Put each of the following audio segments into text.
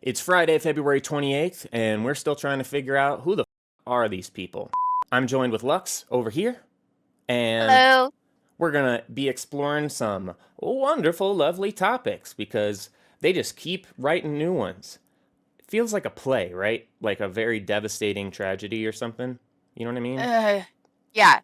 It's Friday, February 28th, and we're still trying to figure out who the are these people. I'm joined with Lux over here, and Hello. we're going to be exploring some wonderful, lovely topics because they just keep writing new ones. It feels like a play, right? Like a very devastating tragedy or something. You know what I mean? Yeah.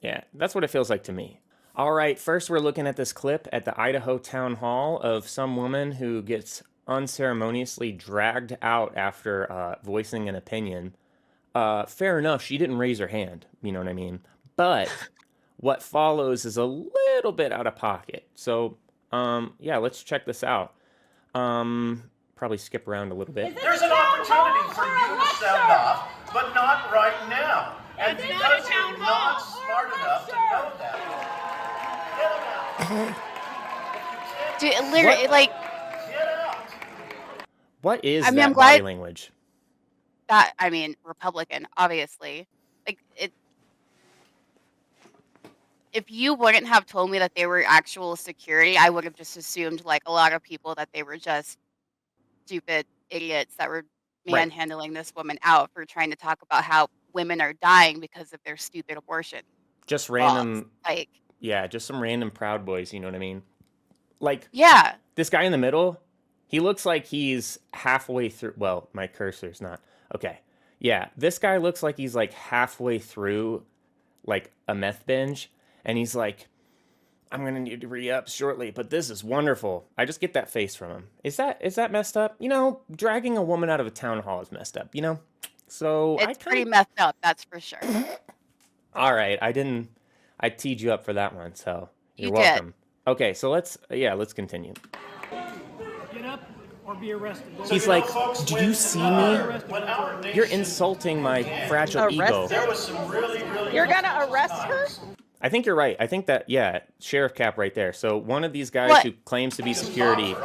Yeah, that's what it feels like to me. All right, first we're looking at this clip at the Idaho town hall of some woman who gets unceremoniously dragged out after voicing an opinion. Fair enough, she didn't raise her hand, you know what I mean? But what follows is a little bit out of pocket. So, yeah, let's check this out. Probably skip around a little bit. There's an opportunity for you to sound off, but not right now. And It's because not a town you're hall. not smart enough to know that, get him out. If you Dude, literally, What? like get out. What is I mean, that I'm body glad language? that I mean, Republican, obviously. Like it if you wouldn't have told me that they were actual security, I would have just assumed like a lot of people that they were just stupid idiots that were Right. manhandling this woman out for trying to talk about how women are dying because of their stupid abortion Just laws. random, Like, yeah, just some random Proud Boys, you know what I mean? Like, yeah. this guy in the middle, he looks like he's halfway through. Well, my cursor's not. Okay. Yeah, this guy looks like he's like halfway through like a meth binge. And he's like, I'm going to need to re up shortly, but this is wonderful. I just get that face from him. Is that messed up? You know, dragging a woman out of a town hall is messed up, you know? So I It's kind pretty of. messed up, that's for sure. All right. I teed you up for that one. So You you're did. welcome. Okay. So let's continue. Get up or be arrested. He's like, do you see me? When our nation You're insulting my fragile ego. there was some really You're gonna arrest her? I think you're right. I think that, yeah, sheriff cap right there. So one of these guys What? who claims to be security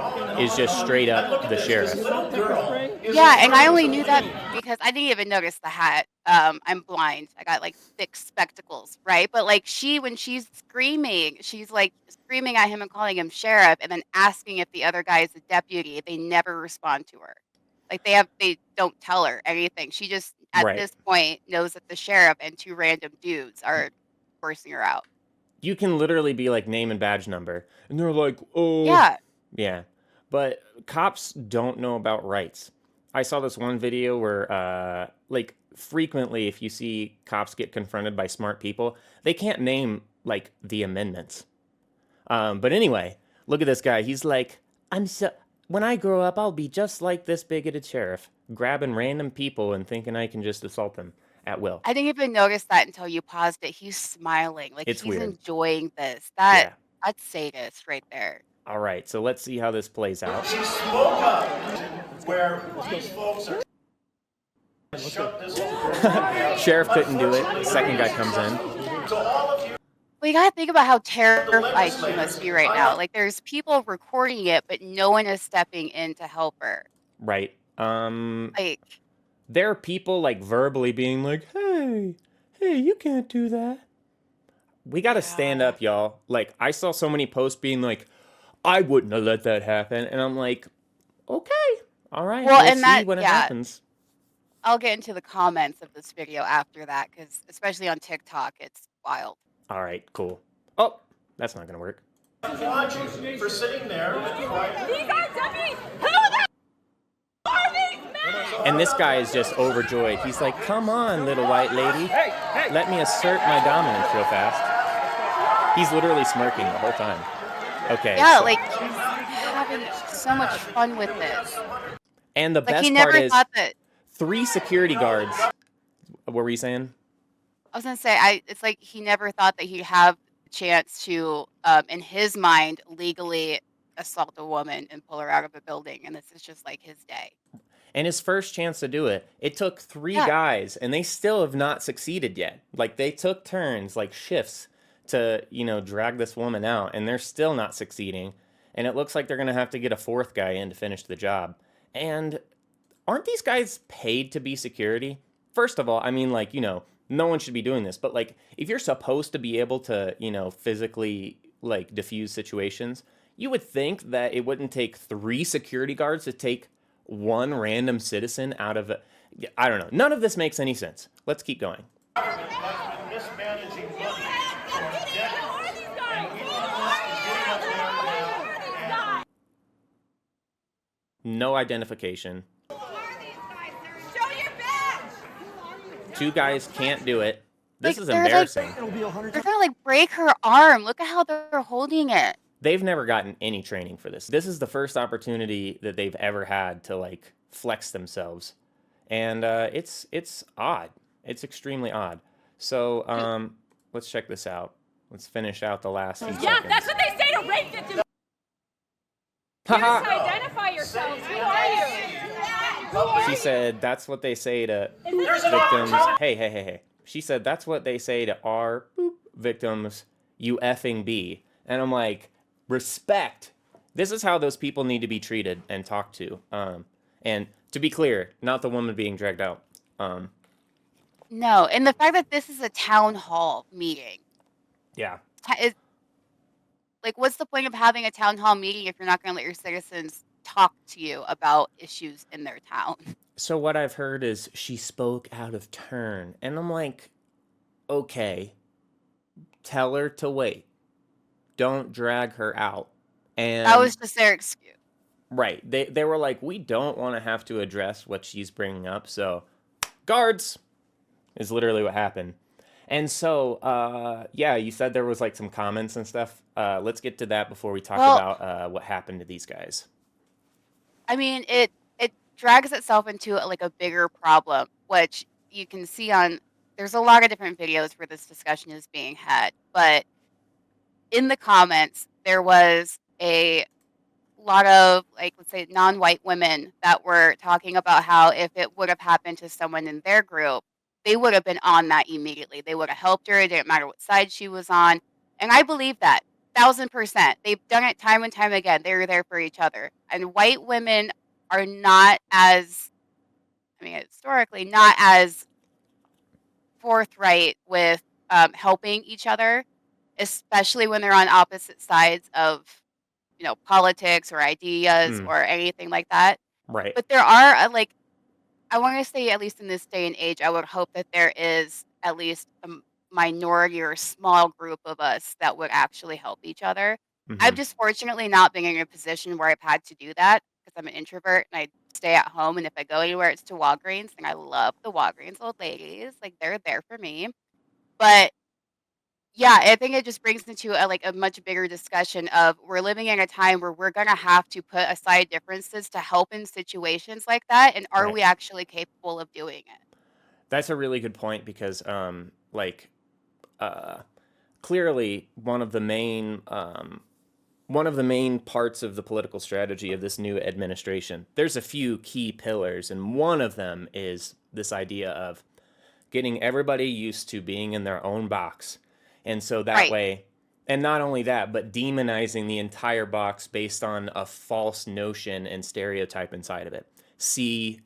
is just straight up the sheriff. little girl is Yeah, and I a only knew that lady. because I didn't even notice the hat. I'm blind. I got like thick spectacles, right? But like when she's screaming, she's like screaming at him and calling him sheriff and then asking if the other guy is a deputy. They never respond to her. Like they don't tell her anything. She just at Right. this point knows that the sheriff and two random dudes are forcing her out. You can literally be like name and badge number. And they're like, oh. Yeah. Yeah. But cops don't know about rights. I saw this one video where, like, frequently if you see cops get confronted by smart people, they can't name, like, the amendments. But anyway, look at this guy. He's like, when I grow up, I'll be just like this bigoted sheriff, grabbing random people and thinking I can just assault them at will. I didn't even notice that until you paused it. He's smiling. Like It's he's weird. enjoying this. Yeah. That's sadist right there. All right, so let's see how this plays out. She spoke up where these folks are shut this whole Sheriff couldn't do it. Second guy comes in. to all of you. Well, you gotta think about how terrified she must be right now. Like there's people recording it, but no one is stepping in to help her. Right. Like, There are people like verbally being like, hey, you can't do that. We got to stand yeah. up, y'all. Like, I saw so many posts being like, I wouldn't have let that happen. And I'm like, okay, all right, Well, we'll and see when it yeah, happens. I'll get into the comments of this video after that, because especially on TikTok, it's wild. All right, cool. Oh, that's not going to work. Applaud you for sitting there and quiet. These are deputies! Who the are these men? And this guy is just overjoyed. He's like, come on, little white lady. Let me assert my dominance real fast. He's literally smirking the whole time. Okay. Yeah, so- like he's having so much fun with this. and the Like he best part never is thought that. 3 security guards. What were you saying? I was gonna say, it's like he never thought that he'd have a chance to, in his mind, legally assault a woman and pull her out of a building, and this is just like his day. And his first chance to do it, it took 3 Yeah. guys, and they still have not succeeded yet. Like, they took turns, like shifts, to, drag this woman out, and they're still not succeeding. And it looks like they're going to have to get a 4th guy in to finish the job. And aren't these guys paid to be security? First of all, I mean, like, no one should be doing this, but, like, if you're supposed to be able to, physically, like, diffuse situations, you would think that it wouldn't take 3 security guards to take one random citizen out of I don't know. None of this makes any sense. Let's keep going. Government has been mismanaging money for decades, and equalists are getting up there now. No identification. Show your badge. Two guys can't do it. This Like, is they're, like- embarrassing. It'll be 100 They're gonna like break her arm. Look at how they're holding it. They've never gotten any training for this. This is the first opportunity that they've ever had to like flex themselves, and it's odd. It's extremely odd. So let's check this out. Let's finish out the last few Yeah, seconds. that's what they say to rape victims. Haha. Identify yourselves. Who are you? She said that's what they say to There's an victims. opportunity. Hey. She said that's what they say to our victims, you effing be. And I'm like, respect. This is how those people need to be treated and talked to. And to be clear, not the woman being dragged out. No, and the fact that this is a town hall meeting. Yeah. Is, like, what's the point of having a town hall meeting if you're not going to let your citizens talk to you about issues in their town? So what I've heard is she spoke out of turn. And I'm like, okay, tell her to wait. Don't drag her out. And That was just their excuse. right. They were like, we don't want to have to address what she's bringing up. So guards is literally what happened. And so, yeah, you said there was like some comments and stuff. Let's get to that before we talk about what happened to these guys. I mean, it drags itself into like a bigger problem, which you can see on. There's a lot of different videos where this discussion is being had, but in the comments there was a lot of, like, let's say non-white women that were talking about how if it would have happened to someone in their group, they would have been on that immediately. They would have helped her. It didn't matter what side she was on, and I believe that 1000%. They've done it time and time again. They were there for each other, and white women are not as, I mean, historically, not as forthright with helping each other, especially when they're on opposite sides of, politics or ideas or anything like that. Right. But there are, like, I want to say, at least in this day and age, I would hope that there is at least a minority or a small group of us that would actually help each other. I've just fortunately not been in a position where I've had to do that because I'm an introvert and I stay at home. And if I go anywhere, it's to Walgreens. And I love the Walgreens old ladies. Like, they're there for me. But yeah, I think it just brings into a much bigger discussion of we're living in a time where we're going to have to put aside differences to help in situations like that. And are Right. we actually capable of doing it? That's a really good point because, clearly one of the main parts of the political strategy of this new administration, there's a few key pillars, and one of them is this idea of getting everybody used to being in their own box. And so that Right. way, and not only that, but demonizing the entire box based on a false notion and stereotype inside of it. See,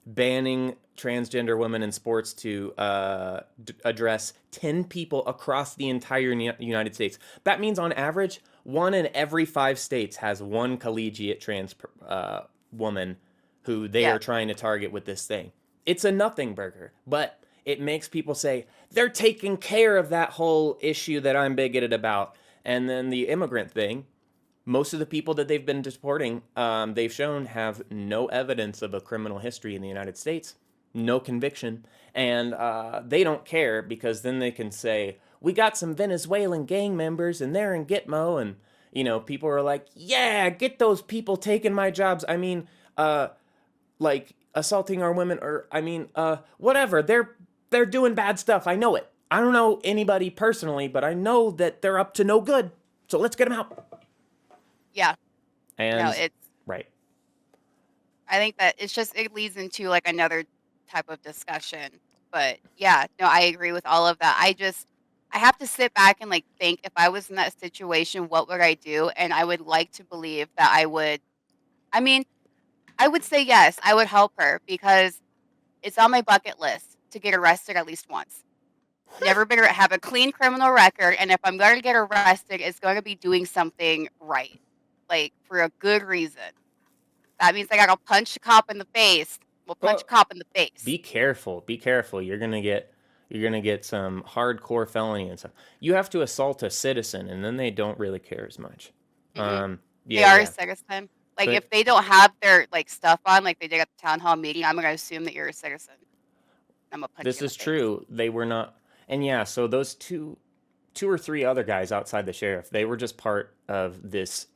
banning transgender women in sports to address 10 people across the entire United States. That means on average, 1 in every 5 states has one collegiate trans woman who they Yeah. are trying to target with this thing. It's a nothing burger, but it makes people say, they're taking care of that whole issue that I'm bigoted about. And then the immigrant thing, most of the people that they've been deporting, they've shown have no evidence of a criminal history in the United States, no conviction, and they don't care because then they can say, we got some Venezuelan gang members and they're in Gitmo, and people are like, yeah, get those people taking my jobs. I mean, like assaulting our women, or whatever. They're doing bad stuff. I know it. I don't know anybody personally, but I know that they're up to no good. So let's get them out. Yeah. And No, it's, right. I think that it leads into like another type of discussion. But yeah, no, I agree with all of that. I have to sit back and like think, if I was in that situation, what would I do? And I would like to believe that I would say yes, I would help her because it's on my bucket list to get arrested at least once. Never been have a clean criminal record, and if I'm going to get arrested, it's going to be doing something right, like for a good reason. That means I gotta punch a cop in the face. We'll punch a cop in the face. Be careful. Be careful. You're gonna get some hardcore felony and stuff. You have to assault a citizen, and then they don't really care as much. They Yeah, are a yeah. citizen. Like, But if they don't have their, like, stuff on, like they did at the town hall meeting, I'm gonna assume that you're a citizen. I'm gonna punch this you in is the face. true. They were not. And yeah, so those two or three other guys outside the sheriff, they were just part of this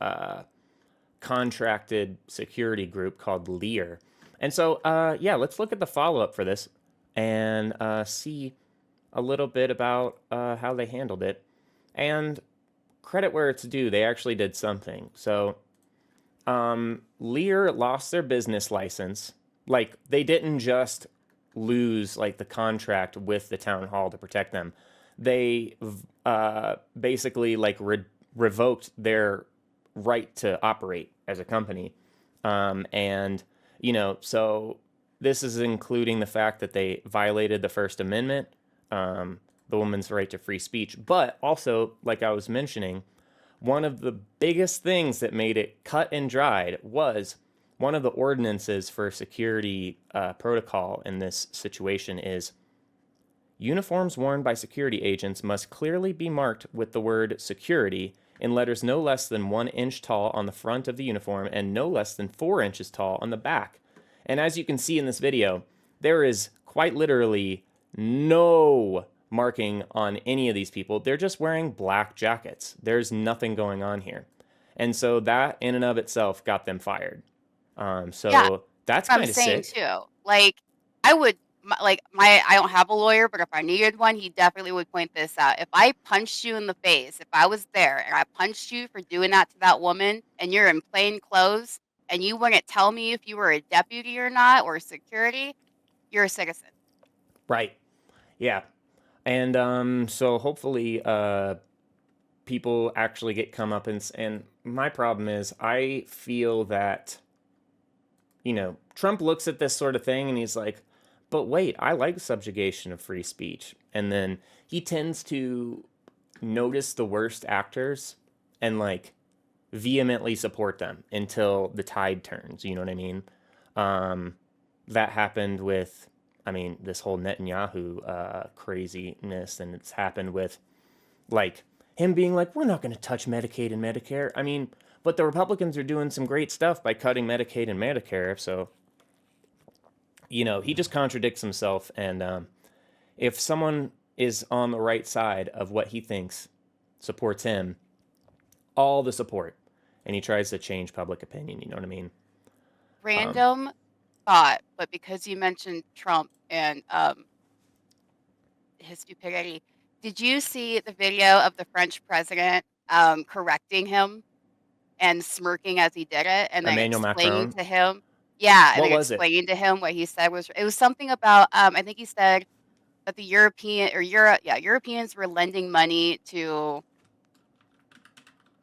contracted security group called Lear. And so, yeah, let's look at the follow up for this and see a little bit about how they handled it. And credit where it's due, they actually did something. So, Lear lost their business license. Like, they didn't just lose like the contract with the town hall to protect them. They basically like revoked their right to operate as a company. And, so this is including the fact that they violated the First Amendment, the woman's right to free speech. But also, like I was mentioning, one of the biggest things that made it cut and dried was one of the ordinances for security protocol in this situation is uniforms worn by security agents must clearly be marked with the word security in letters no less than 1 inch tall on the front of the uniform and no less than 4 inches tall on the back. And as you can see in this video, there is quite literally no marking on any of these people. They're just wearing black jackets. There's nothing going on here. And so that in and of itself got them fired. So that's kind of sick. Too. Like, I would, I don't have a lawyer, but if I needed one, he definitely would point this out. If I punched you in the face, if I was there and I punched you for doing that to that woman and you're in plain clothes and you wouldn't tell me if you were a deputy or not or security, you're a citizen. Right. Yeah. And so hopefully people actually get comeuppance. And my problem is I feel that, Trump looks at this sort of thing and he's like, but wait, I like subjugation of free speech. And then he tends to notice the worst actors and like vehemently support them until the tide turns. You know what I mean? That happened with, this whole Netanyahu craziness. And it's happened with like him being like, we're not going to touch Medicaid and Medicare. But the Republicans are doing some great stuff by cutting Medicaid and Medicare. So, he just contradicts himself. And if someone is on the right side of what he thinks supports him, all the support, and he tries to change public opinion, you know what I mean? Random thought, but because you mentioned Trump and his stupidity, did you see the video of the French president correcting him and smirking as he did it, and then Emmanuel explaining Macron? to him, yeah, and What then was it? explaining to him what he said it was something about I think he said that the Europeans were lending money to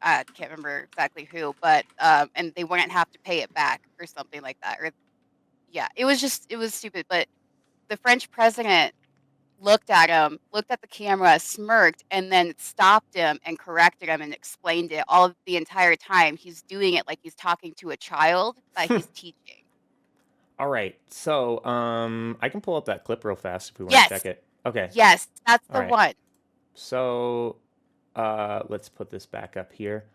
I can't remember exactly who, but and they wouldn't have to pay it back or something like that. Or yeah, it was stupid. But the French president looked at him, looked at the camera, smirked, and then stopped him and corrected him and explained it all the entire time. He's doing it like he's talking to a child that he's teaching. All right. So I can pull up that clip real fast if we want to check it. Okay. Yes, that's the one. So let's put this back up here.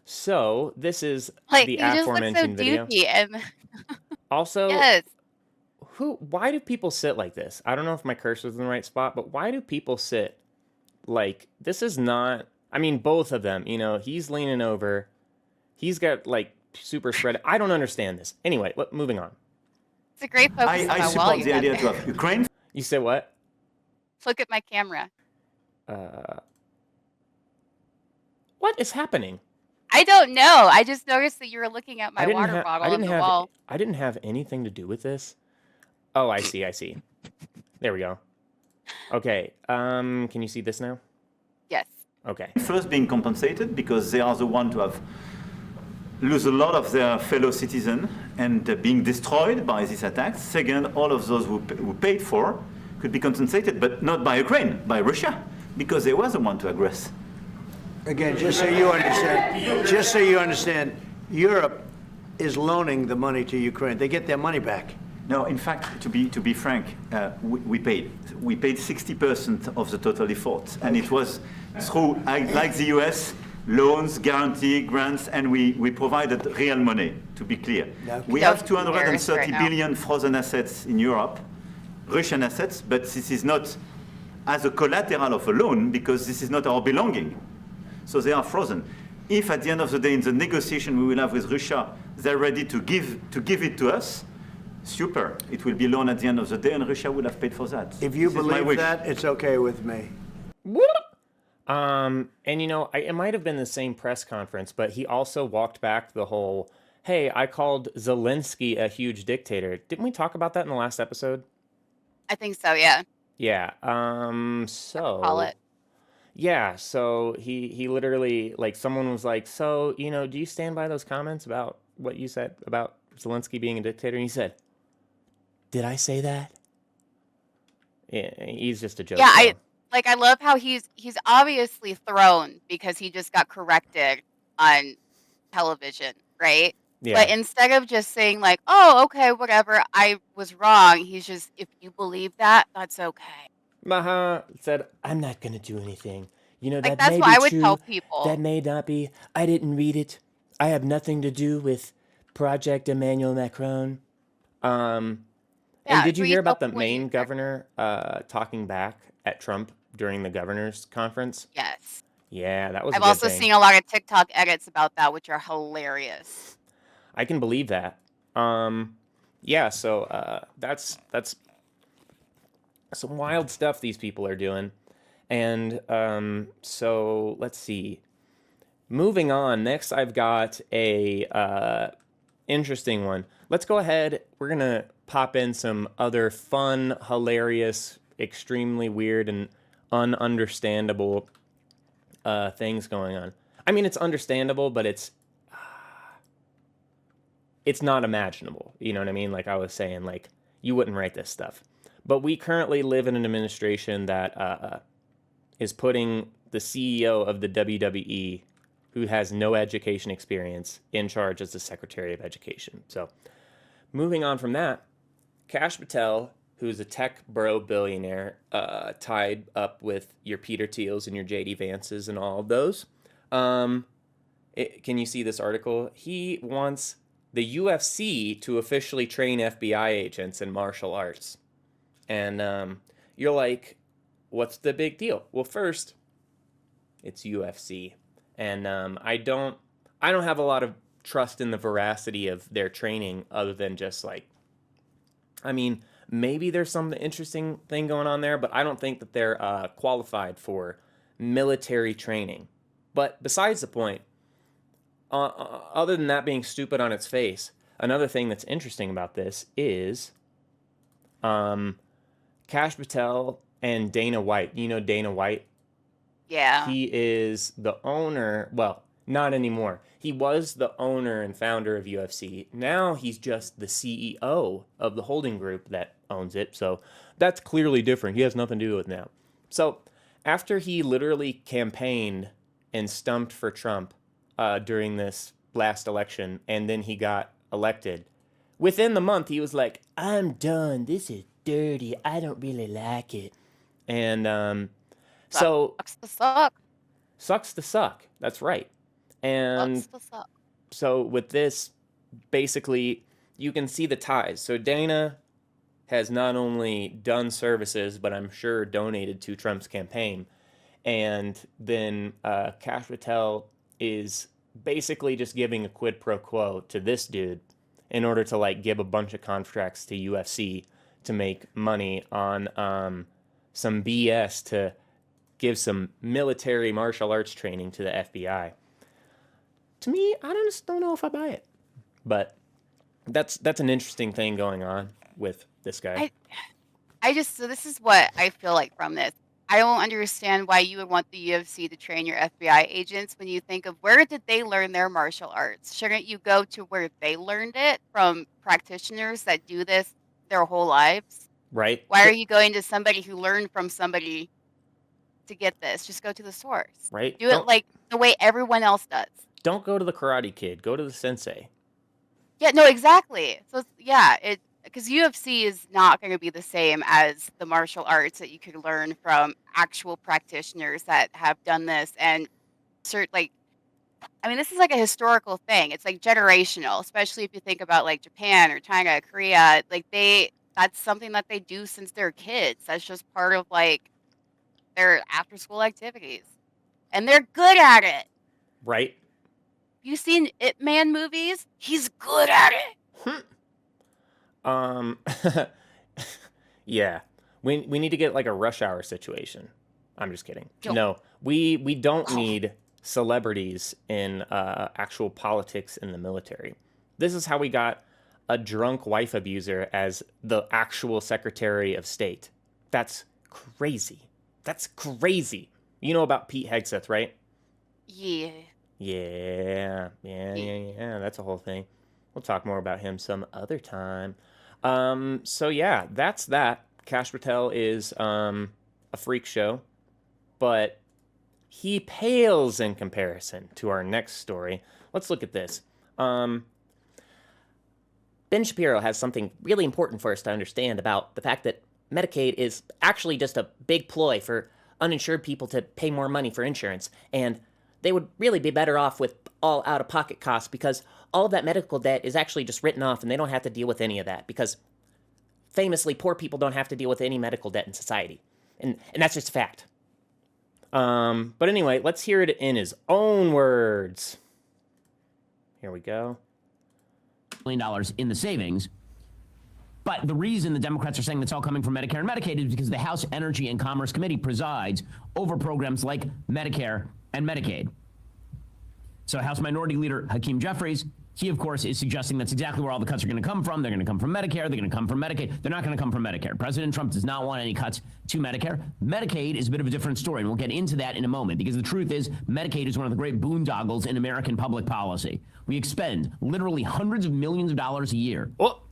So this is Like, the he just looks so aforementioned video. doofy and Also, yes. why do people sit like this? I don't know if my cursor's in the right spot, but why do people sit like this? Is not, both of them, he's leaning over. He's got like super spread. I don't understand this. Anyway, moving on. It's a great focus on I how well support you the got idea there. to have Ukraine. You said what? Look at my camera. What is happening? I don't know. I just noticed that you were looking at my water bottle on the wall. I didn't have anything to do with this. Oh, I see. There we go. Okay. Can you see this now? Yes. Okay. First, being compensated because they are the one to have lose a lot of their fellow citizens and being destroyed by these attacks. Second, all of those who paid for could be compensated, but not by Ukraine, by Russia, because they were the one to aggress. Again, just so you understand, Europe is loaning the money to Ukraine. They get their money back. No, in fact, to be frank, we paid 60% of the total effort, and it was through, like the US, loans, guarantee, grants, and we provided real money. To be clear, we have 230 billion frozen assets in Europe, Russian assets, but this is not as a collateral of a loan because this is not our belonging. So they are frozen. If at the end of the day, in the negotiation we will have with Russia, they're ready to give it to us, super. It will be loan at the end of the day, and Russia will have paid for that. If you believe that, it's okay with me. And it might have been the same press conference, but he also walked back the whole, hey, I called Zelensky a huge dictator. Didn't we talk about that in the last episode? I think so, yeah. Yeah. Call it. Yeah, so he literally, like, someone was like, so, do you stand by those comments about what you said about Zelensky being a dictator? And he said, did I say that? Yeah, he's just a joke. Yeah, I love how he's obviously thrown because he just got corrected on television, right? Yeah. But instead of just saying like, oh, okay, whatever, I was wrong, he's just, if you believe that, that's okay. Maha said, I'm not going to do anything. That That's may what be I would true. tell people. That may not be. I didn't read it. I have nothing to do with Project Emmanuel Macron. And did you hear about the Maine governor talking back at Trump during the governor's conference? Yes. Yeah, that was I've also seen a lot of TikTok edits about that, which are hilarious. I can believe that. Yeah, so that's some wild stuff these people are doing. And so let's see. Moving on, next I've got a interesting one. Let's go ahead. We're going to pop in some other fun, hilarious, extremely weird, and ununderstandable things going on. I mean, it's understandable, but it's not imaginable. You know what I mean? Like I was saying, like, you wouldn't write this stuff. But we currently live in an administration that is putting the CEO of the WWE, who has no education experience, in charge as the Secretary of Education. So moving on from that, Kash Patel, who's a tech bro billionaire, tied up with your Peter Thiels and your J.D. Vances and all of those. Can you see this article? He wants the UFC to officially train FBI agents in martial arts. And you're like, what's the big deal? Well, first, it's UFC. And I don't have a lot of trust in the veracity of their training other than just like, I mean, maybe there's some interesting thing going on there, but I don't think that they're qualified for military training. But besides the point, other than that being stupid on its face, another thing that's interesting about this is Kash Patel and Dana White. You know Dana White? Yeah. He is the owner, well, not anymore. He was the owner and founder of UFC. Now he's just the CEO of the holding group that owns it. So that's clearly different. He has nothing to do with it now. So after he literally campaigned and stumped for Trump during this last election, and then he got elected, within the month he was like, I'm done. This is dirty. I don't really like it. And Sucks to suck. Sucks to suck. That's right. And Sucks to suck. so with this, basically, you can see the ties. So Dana has not only done services, but I'm sure donated to Trump's campaign. And then Kash Patel is basically just giving a quid pro quo to this dude in order to like give a bunch of contracts to UFC to make money on some BS to give some military martial arts training to the FBI. To me, I just don't know if I buy it. But that's an interesting thing going on with this guy. So this is what I feel like from this. I don't understand why you would want the UFC to train your FBI agents when you think of where did they learn their martial arts? Shouldn't you go to where they learned it from practitioners that do this their whole lives? Right. Why are you going to somebody who learned from somebody to get this? Just go to the source. Right. Do it like the way everyone else does. Don't go to the Karate Kid. Go to the sensei. Yeah, no, exactly. So yeah, it because UFC is not going to be the same as the martial arts that you could learn from actual practitioners that have done this and like I mean, this is like a historical thing. It's like generational, especially if you think about like Japan or China, Korea. Like that's something that they do since they're kids. That's just part of like their after school activities. And they're good at it. Right? You seen It Man movies? He's good at it. Um, yeah. We need to get like a Rush Hour situation. I'm just kidding. Yo. No, we don't need celebrities in actual politics in the military. This is how we got a drunk wife abuser as the actual Secretary of State. That's crazy. That's crazy. You know about Pete Hegseth, right? Yeah. Yeah. That's a whole thing. We'll talk more about him some other time. So yeah, that's that. Kash Patel is a freak show, but he pales in comparison to our next story. Let's look at this. Ben Shapiro has something really important for us to understand about the fact that Medicaid is actually just a big ploy for uninsured people to pay more money for insurance, and they would really be better off with all out-of-pocket costs because all of that medical debt is actually just written off and they don't have to deal with any of that because famously poor people don't have to deal with any medical debt in society. And that's just a fact. But anyway, let's hear it in his own words. Here we go. $1 billion in the savings. But the reason the Democrats are saying that's all coming from Medicare and Medicaid is because the House Energy and Commerce Committee presides over programs like Medicare and Medicaid. So House Minority Leader Hakeem Jeffries, he, of course, is suggesting that's exactly where all the cuts are going to come from. They're going to come from Medicare. They're going to come from Medicaid. They're not going to come from Medicare. President Trump does not want any cuts to Medicare. Medicaid is a bit of a different story, and we'll get into that in a moment, because the truth is Medicaid is one of the great boondoggles in American public policy. We expend literally hundreds of millions of dollars a year. Oh,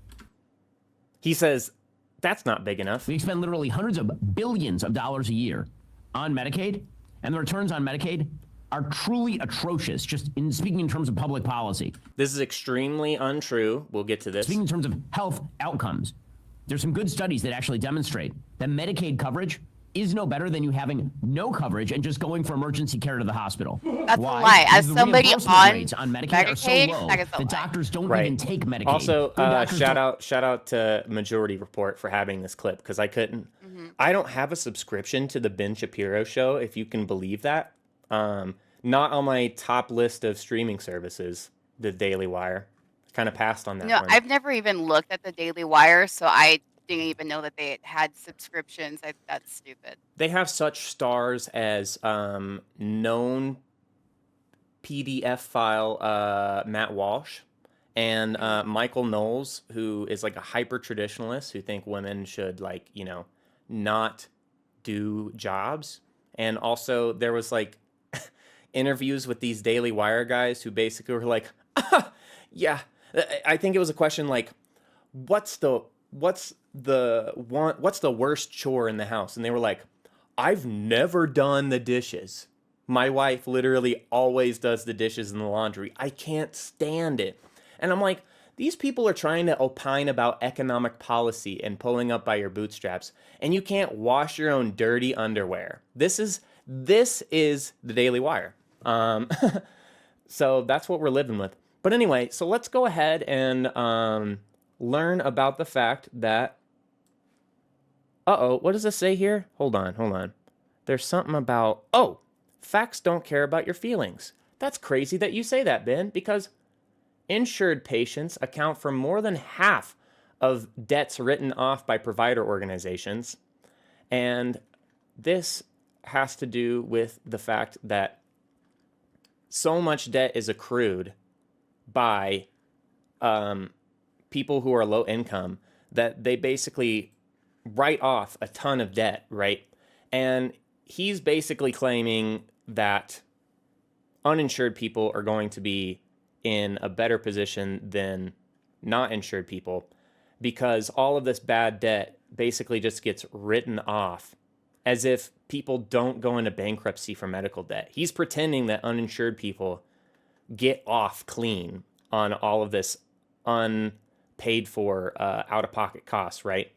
he says that's not big enough. We expend literally hundreds of billions of dollars a year on Medicaid, and the returns on Medicaid are truly atrocious, just in speaking in terms of public policy. This is extremely untrue. We'll get to this. Speaking in terms of health outcomes, there's some good studies that actually demonstrate that Medicaid coverage is no better than you having no coverage and just going for emergency care to the hospital. That's Why? a lie. As Because the somebody reimbursement on rates on Medicaid are so Medicaid, low that is a that lie. doctors don't Right. even take Medicaid. Also, The doctors don't- shout out to Majority Report for having this clip because I couldn't. I don't have a subscription to the Ben Shapiro show, if you can believe that. Not on my top list of streaming services, the Daily Wire. Kind of passed on that No, one. I've never even looked at the Daily Wire, so I didn't even know that they had subscriptions. That's stupid. They have such stars as known PDF file Matt Walsh and Michael Knowles, who is like a hyper traditionalist who think women should not do jobs. And also there was like interviews with these Daily Wire guys who basically were like, yeah, I think it was a question like, what's the worst chore in the house? And they were like, I've never done the dishes. My wife literally always does the dishes and the laundry. I can't stand it. And I'm like, these people are trying to opine about economic policy and pulling up by your bootstraps, and you can't wash your own dirty underwear. This is the Daily Wire. So that's what we're living with. But anyway, so let's go ahead and learn about the fact that, what does this say here? Hold on. There's something about, facts don't care about your feelings. That's crazy that you say that, Ben, because insured patients account for more than half of debts written off by provider organizations. And this has to do with the fact that so much debt is accrued by people who are low income that they basically write off a ton of debt, right? And he's basically claiming that uninsured people are going to be in a better position than not insured people because all of this bad debt basically just gets written off as if people don't go into bankruptcy for medical debt. He's pretending that uninsured people get off clean on all of this unpaid for out-of-pocket costs, right?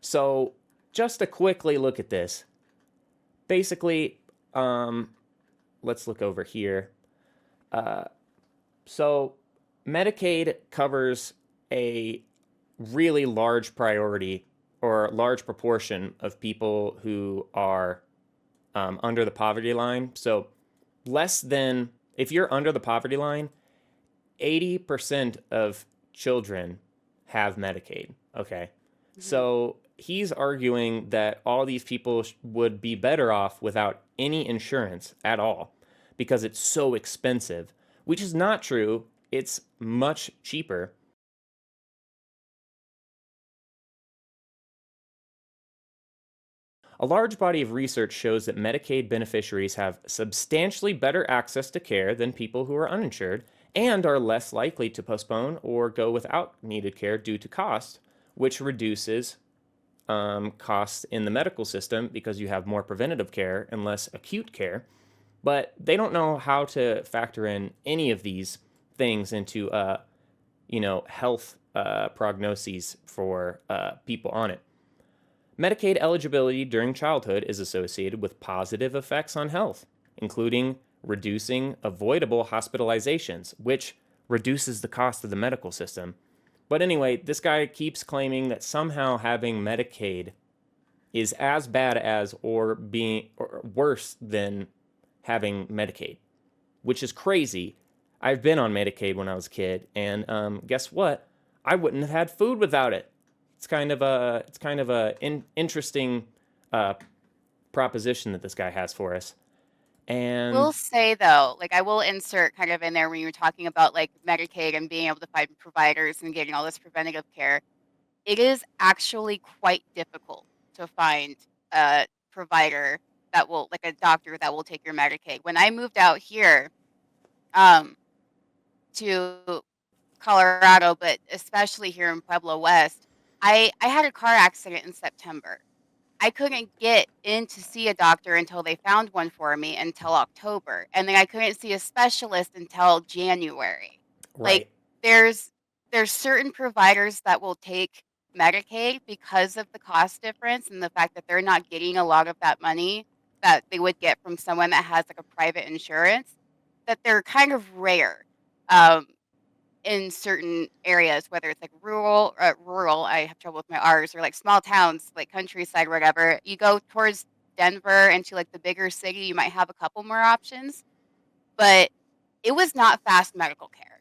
So just to quickly look at this, basically, let's look over here. So Medicaid covers a really large priority or large proportion of people who are under the poverty line. So less than, if you're under the poverty line, 80% of children have Medicaid. Okay. So he's arguing that all these people would be better off without any insurance at all because it's so expensive, which is not true. It's much cheaper. A large body of research shows that Medicaid beneficiaries have substantially better access to care than people who are uninsured and are less likely to postpone or go without needed care due to cost, which reduces costs in the medical system because you have more preventative care and less acute care. But they don't know how to factor in any of these things into, health prognoses for people on it. Medicaid eligibility during childhood is associated with positive effects on health, including reducing avoidable hospitalizations, which reduces the cost of the medical system. But anyway, this guy keeps claiming that somehow having Medicaid is as bad as or worse than having Medicaid, which is crazy. I've been on Medicaid when I was a kid, and guess what? I wouldn't have had food without it. It's kind of a interesting proposition that this guy has for us. And Will say though, like I will insert kind of in there when you were talking about like Medicaid and being able to find providers and getting all this preventative care, it is actually quite difficult to find a provider that will, like a doctor that will take your Medicaid. When I moved out here to Colorado, but especially here in Pueblo West, I had a car accident in September. I couldn't get in to see a doctor until they found one for me until October. And then I couldn't see a specialist until January. Like right, there's certain providers that will take Medicaid because of the cost difference and the fact that they're not getting a lot of that money that they would get from someone that has like a private insurance, that they're kind of rare. In certain areas, whether it's like rural, I have trouble with my R's, or like small towns, like countryside, whatever. You go towards Denver and to like the bigger city, you might have a couple more options, but it was not fast medical care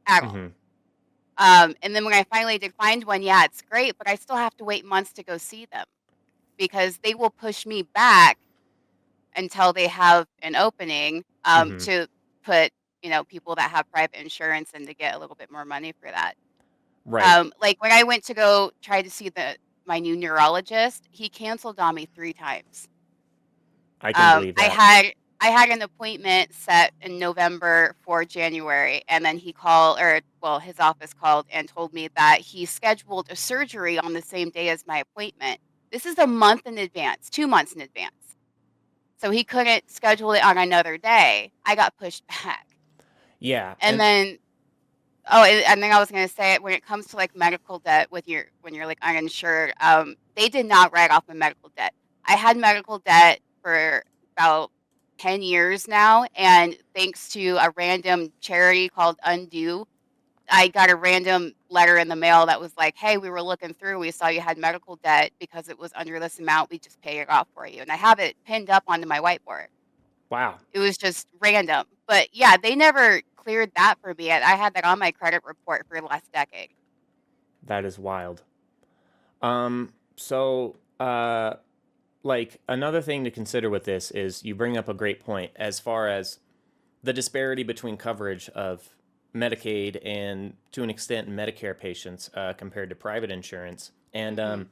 at all. And then when I finally did find one, yeah, it's great, but I still have to wait months to go see them because they will push me back until they have an opening to put people that have private insurance and to get a little bit more money for that. right. Like when I went to go try to see my new neurologist, he canceled on me 3 times. I can believe that. I had an appointment set in November for January, and then his office called and told me that he scheduled a surgery on the same day as my appointment. This is a month in advance, 2 months in advance. So he couldn't schedule it on another day. I got pushed back. Yeah. And then and then I was gonna say, when it comes to like medical debt when you're like uninsured, they did not write off my medical debt. I had medical debt for about 10 years now, and thanks to a random charity called Undo, I got a random letter in the mail that was like, "Hey, we were looking through. We saw you had medical debt because it was under this amount. We just paid it off for you." And I have it pinned up onto my whiteboard. Wow. It was just random. But yeah, they never cleared that for me. I had that on my credit report for the last decade. That is wild. So, like another thing to consider with this is you bring up a great point as far as the disparity between coverage of Medicaid and to an extent Medicare patients compared to private insurance. And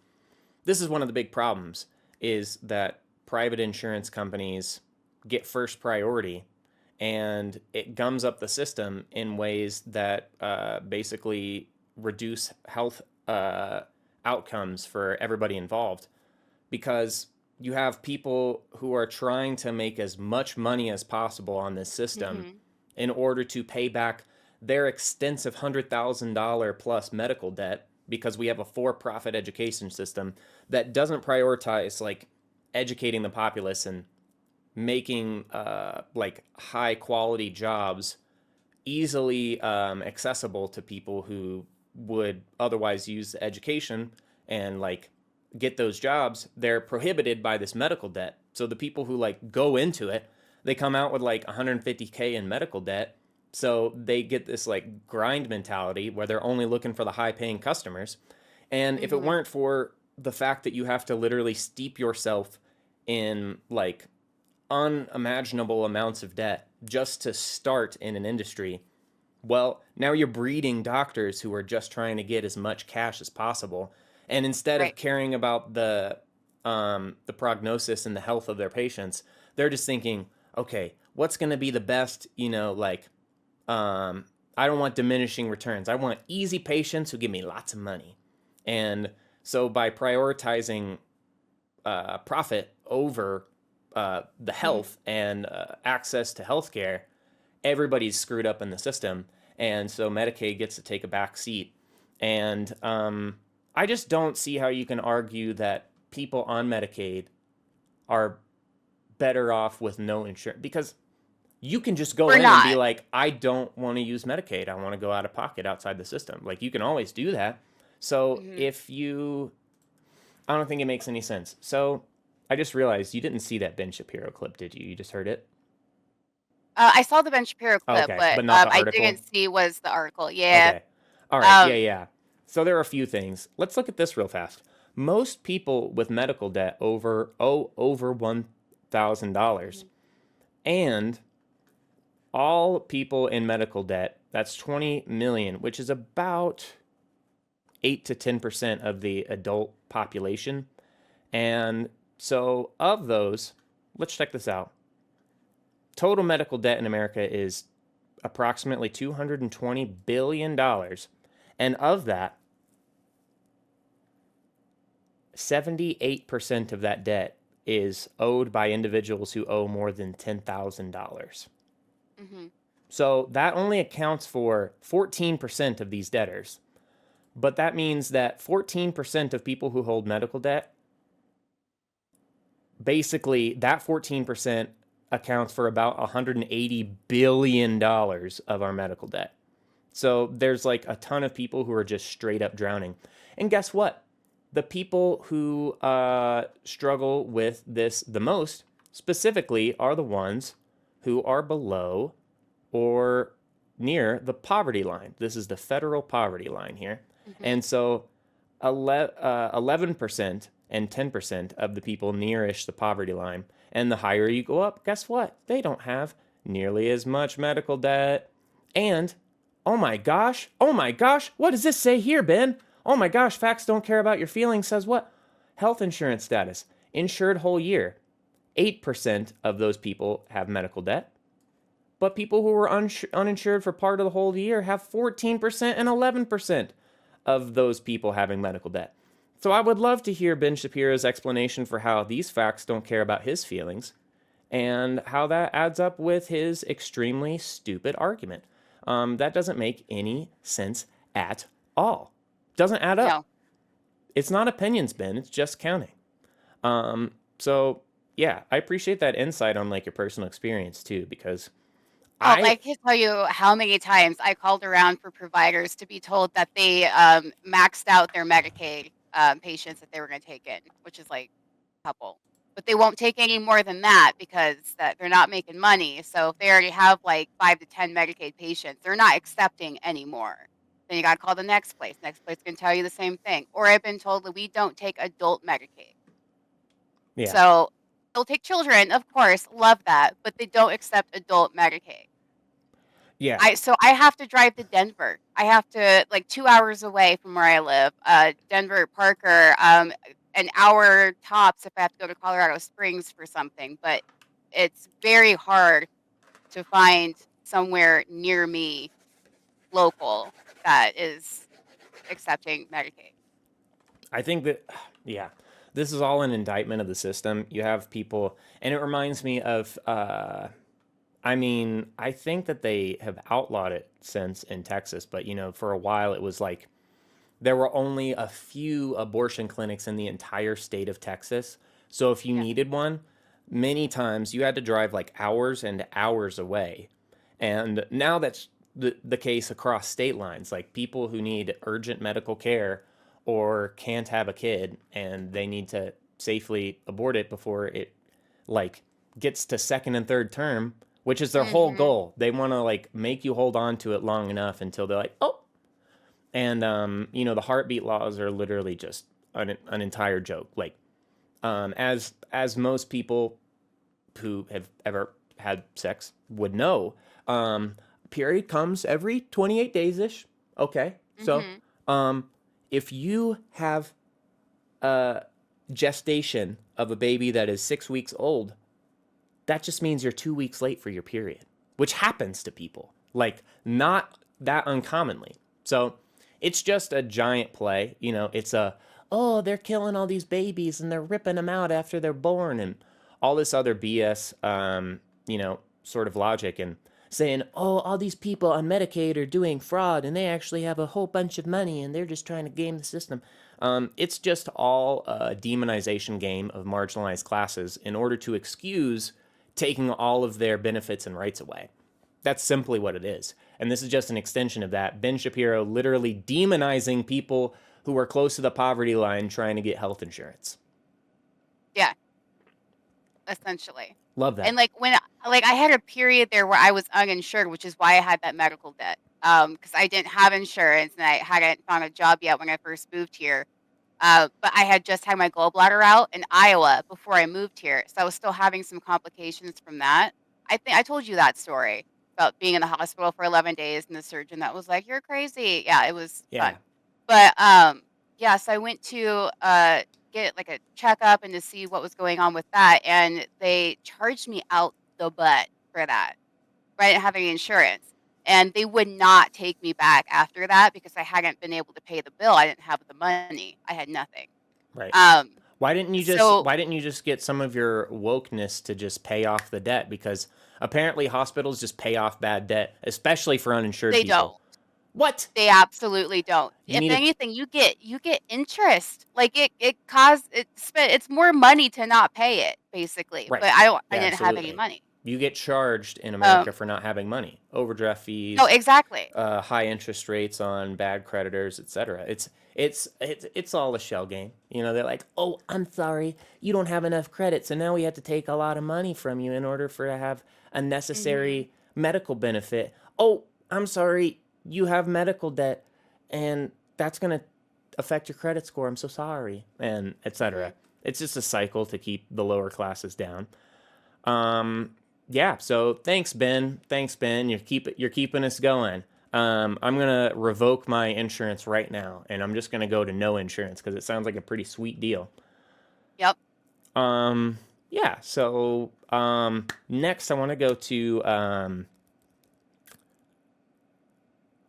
this is one of the big problems is that private insurance companies get first priority and it gums up the system in ways that basically reduce health outcomes for everybody involved, because you have people who are trying to make as much money as possible on this system in order to pay back their extensive $100,000 plus medical debt because we have a for-profit education system that doesn't prioritize like educating the populace and making like high quality jobs easily accessible to people who would otherwise use the education and like get those jobs. They're prohibited by this medical debt. So the people who like go into it, they come out with like 150K in medical debt. So they get this like grind mentality where they're only looking for the high paying customers. And if it weren't for the fact that you have to literally steep yourself in like unimaginable amounts of debt just to start in an industry, well, now you're breeding doctors who are just trying to get as much cash as possible. And instead of caring about the prognosis and the health of their patients, they're just thinking, okay, what's going to be the best, you know, like, I don't want diminishing returns. I want easy patients who give me lots of money. And so by prioritizing profit over the health and access to healthcare, everybody's screwed up in the system. And so Medicaid gets to take a back seat. And I just don't see how you can argue that people on Medicaid are better off with no insurance, because you can just go in and be like, I don't want to use Medicaid. I want to go out of pocket outside the system. Like, you can always do that. So I don't think it makes any sense. So I just realized you didn't see that Ben Shapiro clip, did you? You just heard it? I saw the Ben Shapiro clip, Okay, but but not the I article? didn't see was the article. Yeah. Okay. All right. Um, Yeah. So there are a few things. Let's look at this real fast. Most people with medical debt over $1,000, and all people in medical debt, that's 20 million, which is about 8 to 10% of the adult population. And so of those, let's check this out. Total medical debt in America is approximately $220 billion. And of that, 78% of that debt is owed by individuals who owe more than $10,000. So that only accounts for 14% of these debtors. But that means that 14% of people who hold medical debt, basically that 14% accounts for about $180 billion of our medical debt. So there's like a ton of people who are just straight up drowning. And guess what? The people who struggle with this the most specifically are the ones who are below or near the poverty line. This is the federal poverty line here. And so 11% and 10% of the people nearish the poverty line. And the higher you go up, guess what? They don't have nearly as much medical debt. And, oh my gosh, what does this say here, Ben? Oh my gosh, facts don't care about your feelings says what? Health insurance status, insured whole year. 8% of those people have medical debt. But people who were uninsured for part of the whole year have 14% and 11% of those people having medical debt. So I would love to hear Ben Shapiro's explanation for how these facts don't care about his feelings and how that adds up with his extremely stupid argument. That doesn't make any sense at all. Doesn't add up. No. It's not opinions, Ben. It's just counting. So yeah, I appreciate that insight on like your personal experience too, because I can't tell you how many times I called around for providers to be told that they maxed out their Medicaid patients that they were going to take in, which is like a couple. But they won't take any more than that because that they're not making money. So if they already have like 5 to 10 Medicaid patients, they're not accepting anymore. Then you got to call the next place. Next place can tell you the same thing. Or I've been told that we don't take adult Medicaid. Yeah. So they'll take children, of course, love that, but they don't accept adult Medicaid. Yeah. So I have to drive to Denver. I have to, like, 2 hours away from where I live, Denver, Parker, an hour tops if I have to go to Colorado Springs for something. But it's very hard to find somewhere near me, local, that is accepting Medicaid. I think that, yeah, this is all an indictment of the system. You have people, and it reminds me of I mean, I think that they have outlawed it since in Texas, but for a while it was like there were only a few abortion clinics in the entire state of Texas. So if you Yeah. needed one, many times you had to drive like hours and hours away. And now that's the case across state lines. Like people who need urgent medical care or can't have a kid and they need to safely abort it before it like gets to second and third term, which is their whole Mm-hmm. goal. They want to like make you hold on to it long enough until they're like, oh. And the heartbeat laws are literally just an entire joke. Like as most people who have ever had sex would know, period comes every 28 days ish. Okay. So if you have a gestation of a baby that is 6 weeks old, that just means you're 2 weeks late for your period, which happens to people, like not that uncommonly. So it's just a giant play. It's oh, they're killing all these babies and they're ripping them out after they're born and all this other BS, sort of logic and saying, oh, all these people on Medicaid are doing fraud and they actually have a whole bunch of money and they're just trying to game the system. It's just all a demonization game of marginalized classes in order to excuse taking all of their benefits and rights away. That's simply what it is. And this is just an extension of that. Ben Shapiro literally demonizing people who are close to the poverty line trying to get health insurance. Yeah, essentially. Love that. And like when I had a period there where I was uninsured, which is why I had that medical debt. Because I didn't have insurance and I hadn't found a job yet when I first moved here. But I had just had my gallbladder out in Iowa before I moved here, so I was still having some complications from that. I think I told you that story about being in the hospital for 11 days and the surgeon that was like, "You're crazy." Yeah, it was Yeah. fun. But yeah, so I went to get like a checkup and to see what was going on with that, and they charged me out the butt for that. But I didn't have any insurance. And they would not take me back after that because I hadn't been able to pay the bill. I didn't have the money. I had nothing. Right. Um, Why didn't you so just get some of your wokeness to just pay off the debt? Because apparently hospitals just pay off bad debt, especially for uninsured they people. don't. What? They absolutely don't. You If need a- anything, you get interest. Like it's more money to not pay it, basically. Right. But I Yeah, didn't have any absolutely. monty. You get charged in America for not having money. Overdraft fees. No, exactly. High interest rates on bad creditors, etc. It's all a shell game. They're like, oh, I'm sorry, you don't have enough credit, so now we have to take a lot of money from you in order for to have a necessary medical benefit. Oh, I'm sorry, you have medical debt, and that's gonna affect your credit score. I'm so sorry, and etc. It's just a cycle to keep the lower classes down. Yeah, so thanks, Ben. You're keeping us going. I'm gonna revoke my insurance right now, and I'm just gonna go to no insurance because it sounds like a pretty sweet deal. Yep. Yeah. So next, I want to go to.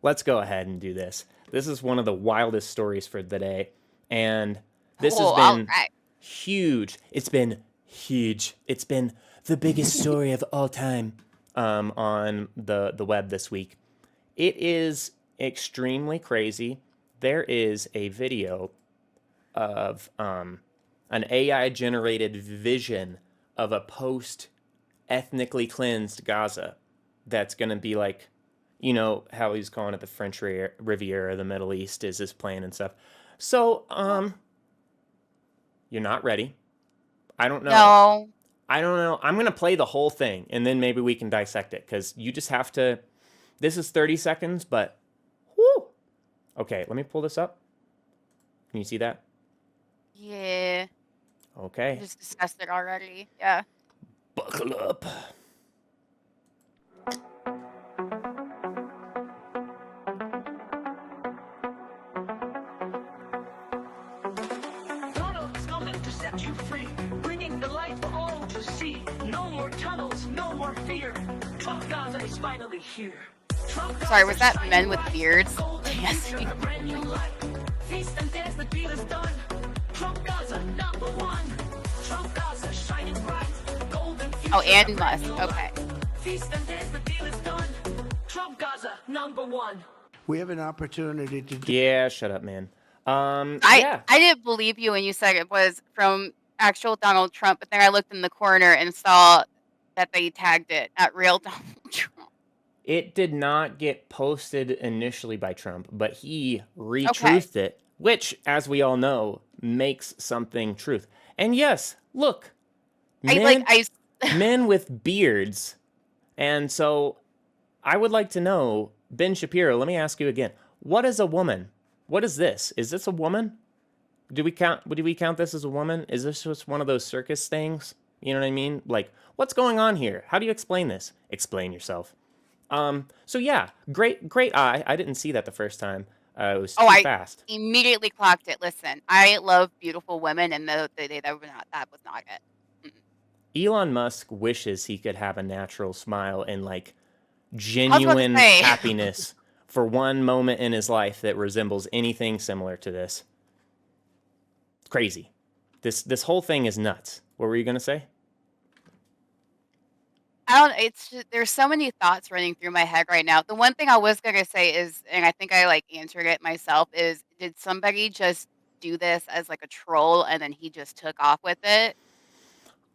Let's go ahead and do this. This is one of the wildest stories for the day, and this has been Alright. huge. It's been huge. It's been the biggest story of all time on the web this week. It is extremely crazy. There is a video of an AI generated vision of a post ethnically cleansed Gaza that's going to be like, how he's calling it the French Riviera, the Middle East is his plan and stuff. So, you're not ready. I don't know. No. I don't know. I'm going to play the whole thing, and then maybe we can dissect it, because you just have to... This is 30 seconds, but... Whoo! Okay, let me pull this up. Can you see that? Yeah. Okay. We just discussed it already. Yeah. Buckle up. Donald's coming to set you free, bringing the light for all to see. No more tunnels, no more fear. Trump Gaza is finally here. Trump Gaza Sorry, was that shining men with bright. beards? Golden Yes. future, a brand new light. Feast and dance, the deal is done. Trump Gaza, #1. Trump Gaza shining bright. Golden future, Oh, and a brand Musk. new Okay. light. Feast and dance, the deal is done. Trump Gaza, #1. We have an opportunity to do. Yeah, shut up, man. I didn't believe you when you said it was from actual Donald Trump, but then I looked in the corner and saw that they tagged it at real Donald Trump. It did not get posted initially by Trump, but he retruthed it, which, as we all know, makes something truth. And yes, look, men with beards. And so I would like to know, Ben Shapiro, let me ask you again. What is a woman? What is this? Is this a woman? Do we count this as a woman? Is this just one of those circus things? You know what I mean? Like, what's going on here? How do you explain this? Explain yourself. So yeah, great eye. I didn't see that the first time. It was too fast. Immediately clocked it. Listen, I love beautiful women, and that was not it. Elon Musk wishes he could have a natural smile and like genuine happiness for one moment in his life that resembles anything similar to this. It's crazy. This whole thing is nuts. What were you gonna say? It's just, there's so many thoughts running through my head right now. The one thing I was gonna say is, and I think I like answered it myself, is did somebody just do this as like a troll and then he just took off with it?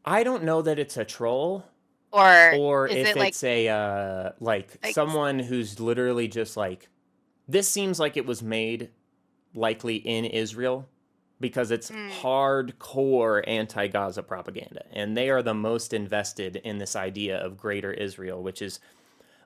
I don't know that it's a troll. Or is if it it's a like someone who's literally just like, this seems like it was made likely in Israel because it's hardcore anti-Gaza propaganda, and they are the most invested in this idea of greater Israel, which is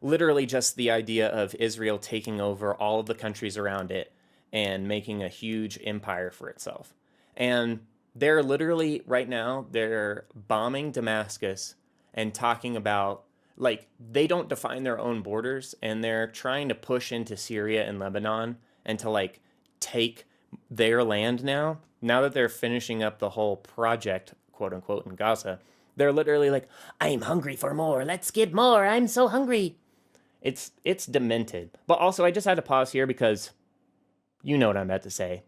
literally just the idea of Israel taking over all of the countries around it and making a huge empire for itself. And they're literally right now, they're bombing Damascus and talking about, like, they don't define their own borders, and they're trying to push into Syria and Lebanon and to like take their land now that they're finishing up the whole project, quote unquote, in Gaza. They're literally like, I'm hungry for more. Let's get more. I'm so hungry. It's demented. But also, I just had to pause here because you know what I'm about to say.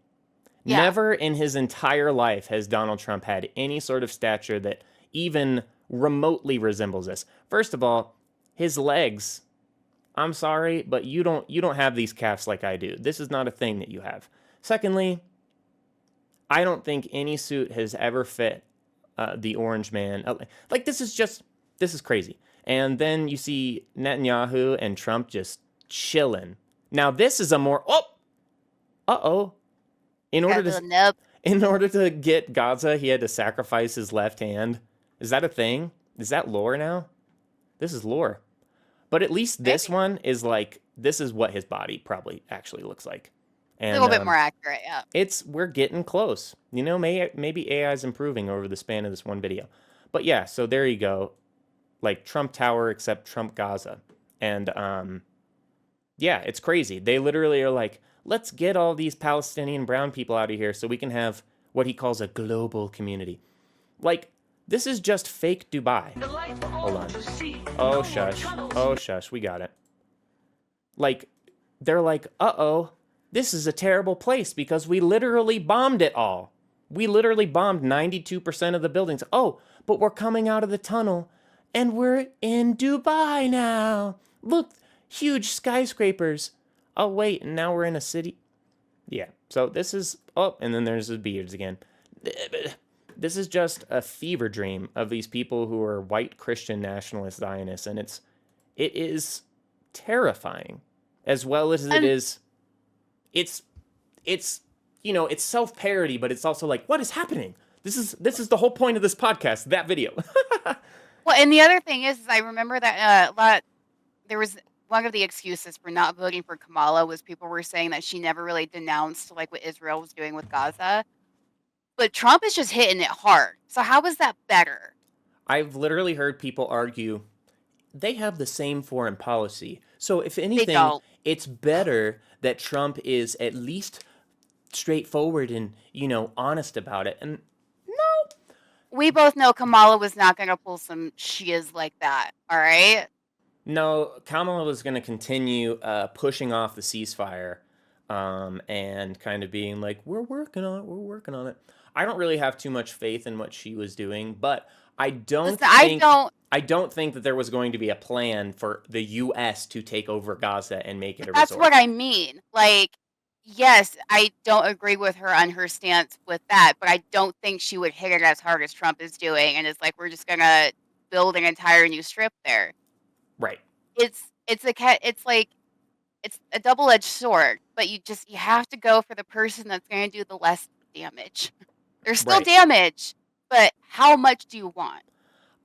Yeah. Never in his entire life has Donald Trump had any sort of stature that even remotely resembles this. First of all, his legs, I'm sorry, but you don't have these calves like I do. This is not a thing that you have. Secondly, I don't think any suit has ever fit the orange man. Like, this is crazy. And then you see Netanyahu and Trump just chilling. Now this is a more in order to get Gaza, he had to sacrifice his left hand. Is that a thing? Is that lore now? This is lore. But at least this one is like, this is what his body probably actually looks like. And, a little bit more accurate, yeah. We're getting close. You know, maybe AI is improving over the span of this one video. But yeah, so there you go. Like Trump Tower, except Trump Gaza. And yeah, it's crazy. They literally are like, let's get all these Palestinian brown people out of here so we can have what he calls a global community. Like, this is just fake Dubai. Hold on. Oh, shush. Oh, shush. We got it. Like, they're like, uh-oh, this is a terrible place because we literally bombed it all. We literally bombed 92% of the buildings. Oh, but we're coming out of the tunnel and we're in Dubai now. Look, huge skyscrapers. Oh, wait, and now we're in a city. Yeah, so this is, oh, and then there's the beards again. This is just a fever dream of these people who are white Christian nationalist Zionists, and it is terrifying, as well as it is, it's you know, it's self-parody, but it's also like, what is happening? This is the whole point of this podcast, that video. Well, and the other thing is I remember that there was one of the excuses for not voting for Kamala was people were saying that she never really denounced like what Israel was doing with Gaza. But Trump is just hitting it hard. So how is that better? I've literally heard people argue they have the same foreign policy. So if anything, it's better that Trump is at least straightforward and, you know, honest about it. And no. We both know Kamala was not going to pull some shias like that. All right? No, Kamala was going to continue pushing off the ceasefire and kind of being like, we're working on it, we're working on it. I don't really have too much faith in what she was doing, but I don't Listen, I think don't. I don't think that there was going to be a plan for the U.S. to take over Gaza and make it a That's resort. what I mean. Like, yes, I don't agree with her on her stance with that, but I don't think she would hit it as hard as Trump is doing, and it's like we're just gonna build an entire new strip there. Right. It's like it's a double-edged sword, but you have to go for the person that's going to do the less damage. There's still Right. damage, but how much do you want?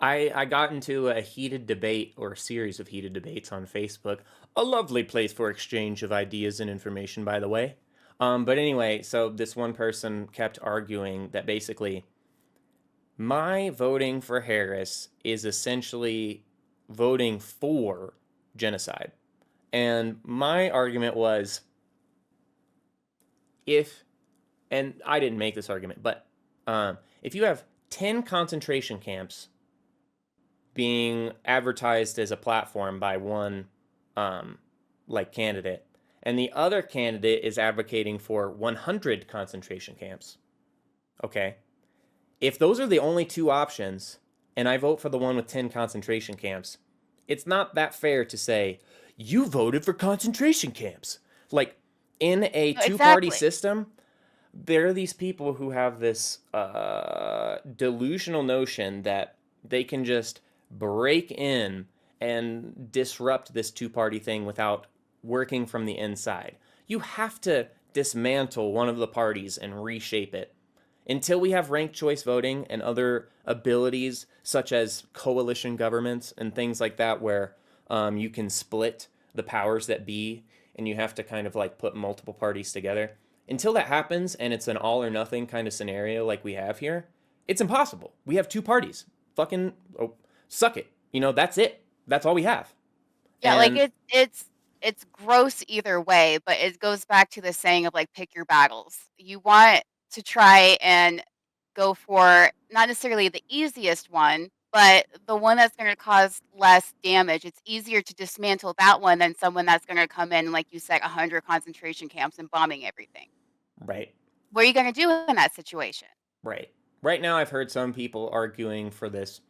I got into a heated debate or a series of heated debates on Facebook. A lovely place for exchange of ideas and information, by the way. But anyway, so this one person kept arguing that basically my voting for Harris is essentially voting for genocide. And my argument was and I didn't make this argument, but if you have 10 concentration camps being advertised as a platform by one candidate, and the other candidate is advocating for 100 concentration camps, okay, if those are the only two options and I vote for the one with 10 concentration camps, it's not that fair to say you voted for concentration camps. Like, in a two-party Exactly. system, there are these people who have this delusional notion that they can just break in and disrupt this two-party thing without working from the inside. You have to dismantle one of the parties and reshape it. Until we have ranked choice voting and other abilities such as coalition governments and things like that, where you can split the powers that be and you have to kind of like put multiple parties together. Until that happens and it's an all or nothing kind of scenario like we have here, it's impossible. We have two parties. Fucking suck it. That's it. That's all we have. Yeah, And like it's gross either way, but it goes back to the saying of like pick your battles. You want to try and go for not necessarily the easiest one, but the one that's going to cause less damage. It's easier to dismantle that one than someone that's going to come in, like you said, 100 concentration camps and bombing everything. right. What are you going to do in that situation? Right. Right now, I've heard some people arguing for this.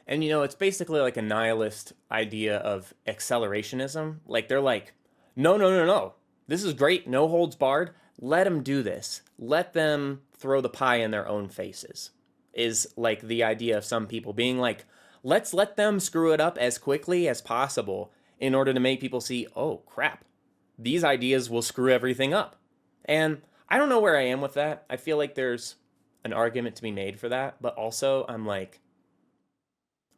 And, it's basically like a nihilist idea of accelerationism. Like, they're like, no, no, no, no. This is great. No holds barred. Let them do this. Let them throw the pie in their own faces, is like the idea of some people being like, let's let them screw it up as quickly as possible in order to make people see, oh, crap. These ideas will screw everything up. And I don't know where I am with that. I feel like there's an argument to be made for that, but also I'm like,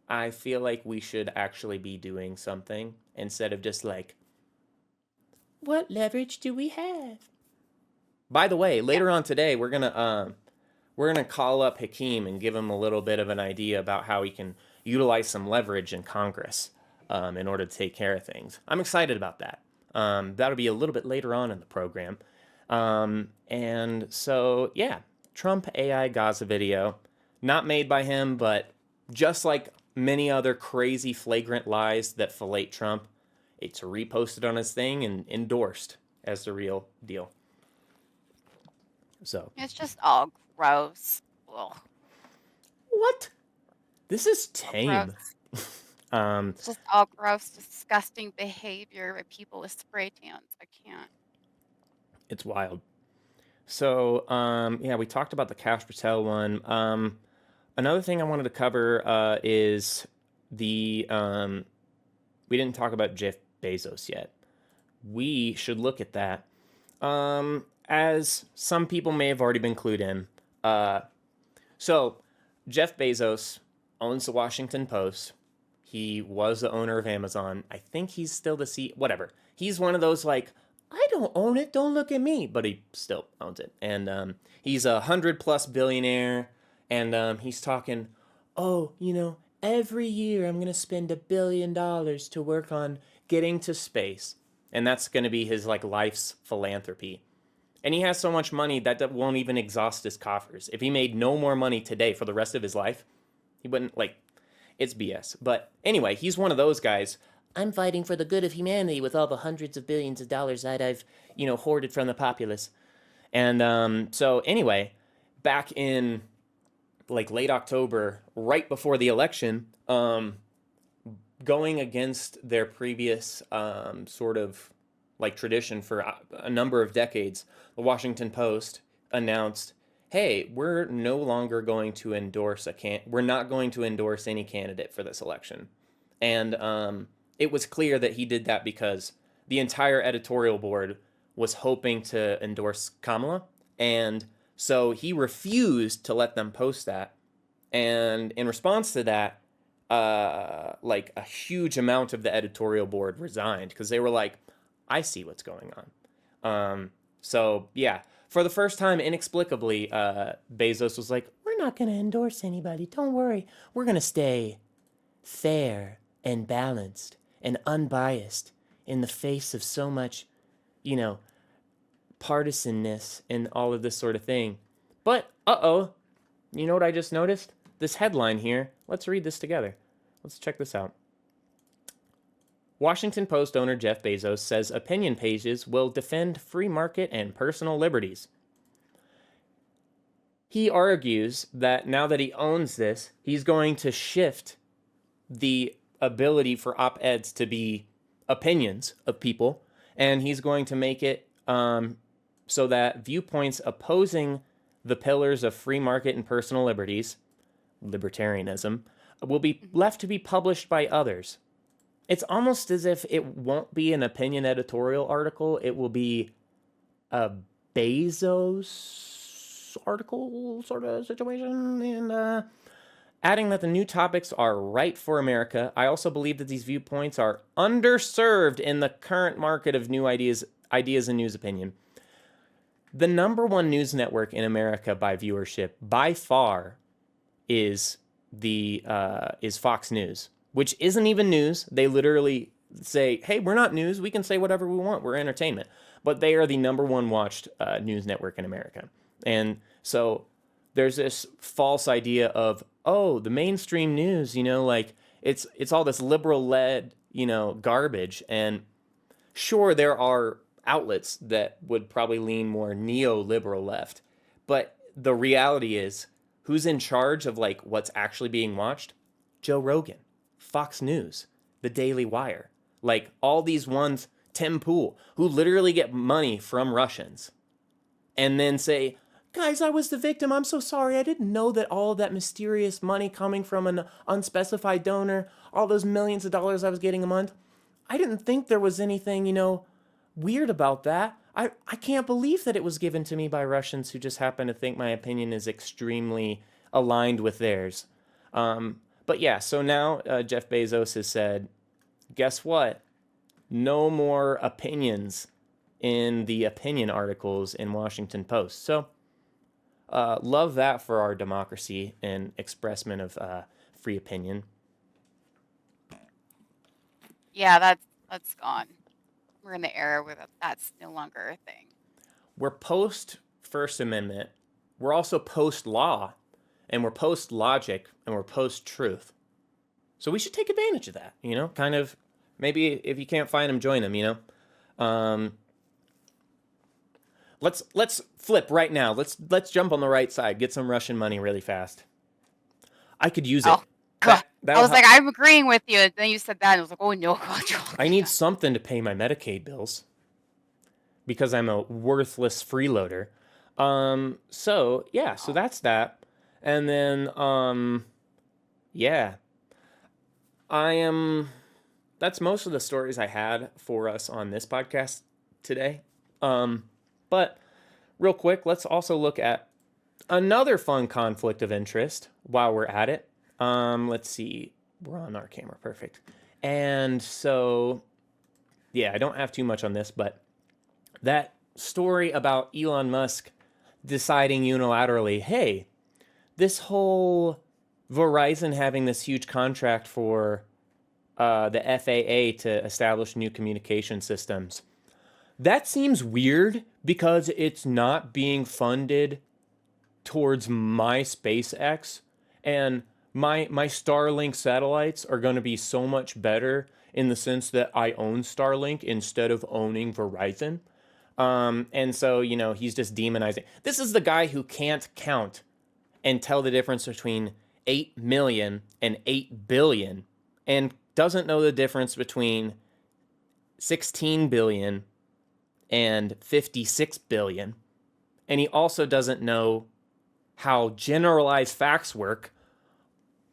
I feel like we should actually be doing something instead of just like, what leverage do we have? By the way, later on today, we're gonna call up Hakeem and give him a little bit of an idea about how he can utilize some leverage in Congress in order to take care of things. I'm excited about that. That'll be a little bit later on in the program. And so, yeah, Trump AI Gaza video, not made by him, but just like many other crazy flagrant lies that fillet Trump, it's reposted on his thing and endorsed as the real deal. So It's just all gross. Ugh, what? This is tame. gross. It's just all gross, disgusting behavior of people with spray tans. I can't. It's wild. So, yeah, we talked about the Kash Patel one. Another thing I wanted to cover is we didn't talk about Jeff Bezos yet. We should look at that. As some people may have already been clued in. So, Jeff Bezos owns the Washington Post. He was the owner of Amazon. I think he's still the CEO. Whatever. He's one of those like, I don't own it, don't look at me, but he still owns it. And he's a 100+ billionaire, and he's talking, every year I'm going to spend $1 billion to work on getting to space. And that's going to be his like life's philanthropy. And he has so much money that won't even exhaust his coffers. If he made no more money today for the rest of his life, he wouldn't, it's BS. But anyway, he's one of those guys. I'm fighting for the good of humanity with all the hundreds of billions of dollars that I've, hoarded from the populace. And so anyway, back in like late October, right before the election, going against their previous sort of like tradition for a number of decades, the Washington Post announced, "Hey, we're no longer going to endorse we're not going to endorse any candidate for this election." And it was clear that he did that because the entire editorial board was hoping to endorse Kamala, and so he refused to let them post that. And in response to that, like a huge amount of the editorial board resigned because they were like, I see what's going on. So yeah, for the first time, inexplicably, Bezos was like, we're not going to endorse anybody. Don't worry. We're going to stay fair and balanced and unbiased in the face of so much, partisanness and all of this sort of thing. But, you know what I just noticed? This headline here. Let's read this together. Let's check this out. Washington Post owner Jeff Bezos says opinion pages will defend free market and personal liberties. He argues that now that he owns this, he's going to shift the ability for op-eds to be opinions of people, and he's going to make it so that viewpoints opposing the pillars of free market and personal liberties, libertarianism, will be left to be published by others. It's almost as if it won't be an opinion editorial article. It will be a Bezos article sort of situation. And adding that the new topics are right for America, I also believe that these viewpoints are underserved in the current market of new ideas and news opinion. The number one news network in America by viewership, by far, is Fox News, which isn't even news. They literally say, hey, we're not news. We can say whatever we want. We're entertainment. But they are the number one watched news network in America. And so there's this false idea of, oh, the mainstream news, like it's all this liberal-led, garbage. And sure, there are outlets that would probably lean more neoliberal left. But the reality is, who's in charge of like what's actually being watched? Joe Rogan, Fox News, The Daily Wire, like all these ones, Tim Pool, who literally get money from Russians and then say, guys, I was the victim. I'm so sorry. I didn't know that all of that mysterious money coming from an unspecified donor, all those millions of dollars I was getting a month, I didn't think there was anything, weird about that. I can't believe that it was given to me by Russians who just happen to think my opinion is extremely aligned with theirs. But yeah, so now Jeff Bezos has said, guess what? No more opinions in the opinion articles in Washington Post. So love that for our democracy and expressment of free opinion. Yeah, that's gone. We're in the era where that's no longer a thing. We're post First Amendment. We're also post law, and we're post logic, and we're post truth. So we should take advantage of that, kind of. Maybe if you can't find them, join them, Let's flip right now. Let's jump on the right side. Get some Russian money really fast. I could use it. Oh, I was like, I'm agreeing with you. And then you said that, and I was like, oh no. I need something to pay my Medicaid bills because I'm a worthless freeloader. So that's that. And then, that's most of the stories I had for us on this podcast today. But real quick, let's also look at another fun conflict of interest while we're at it. Let's see. We're on our camera. Perfect. And so, I don't have too much on this, but that story about Elon Musk deciding unilaterally, hey, this whole Verizon having this huge contract for the FAA to establish new communication systems. That seems weird because it's not being funded towards my SpaceX, and my Starlink satellites are going to be so much better in the sense that I own Starlink instead of owning Verizon. And so, he's just demonizing. This is the guy who can't count and tell the difference between 8 million and 8 billion and doesn't know the difference between 16 billion and 56 billion. And he also doesn't know how generalized facts work.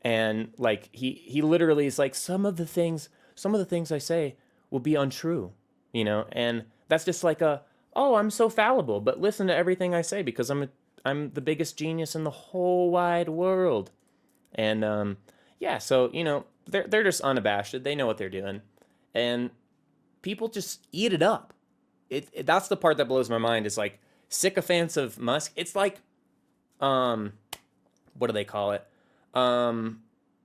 And like he literally is like, some of the things I say will be untrue, and that's just like oh, I'm so fallible, but listen to everything I say because I'm the biggest genius in the whole wide world. And yeah, so they're just unabashed. They know what they're doing, and people just eat it up. That's the part that blows my mind is like sycophants of Musk. It's like, what do they call it?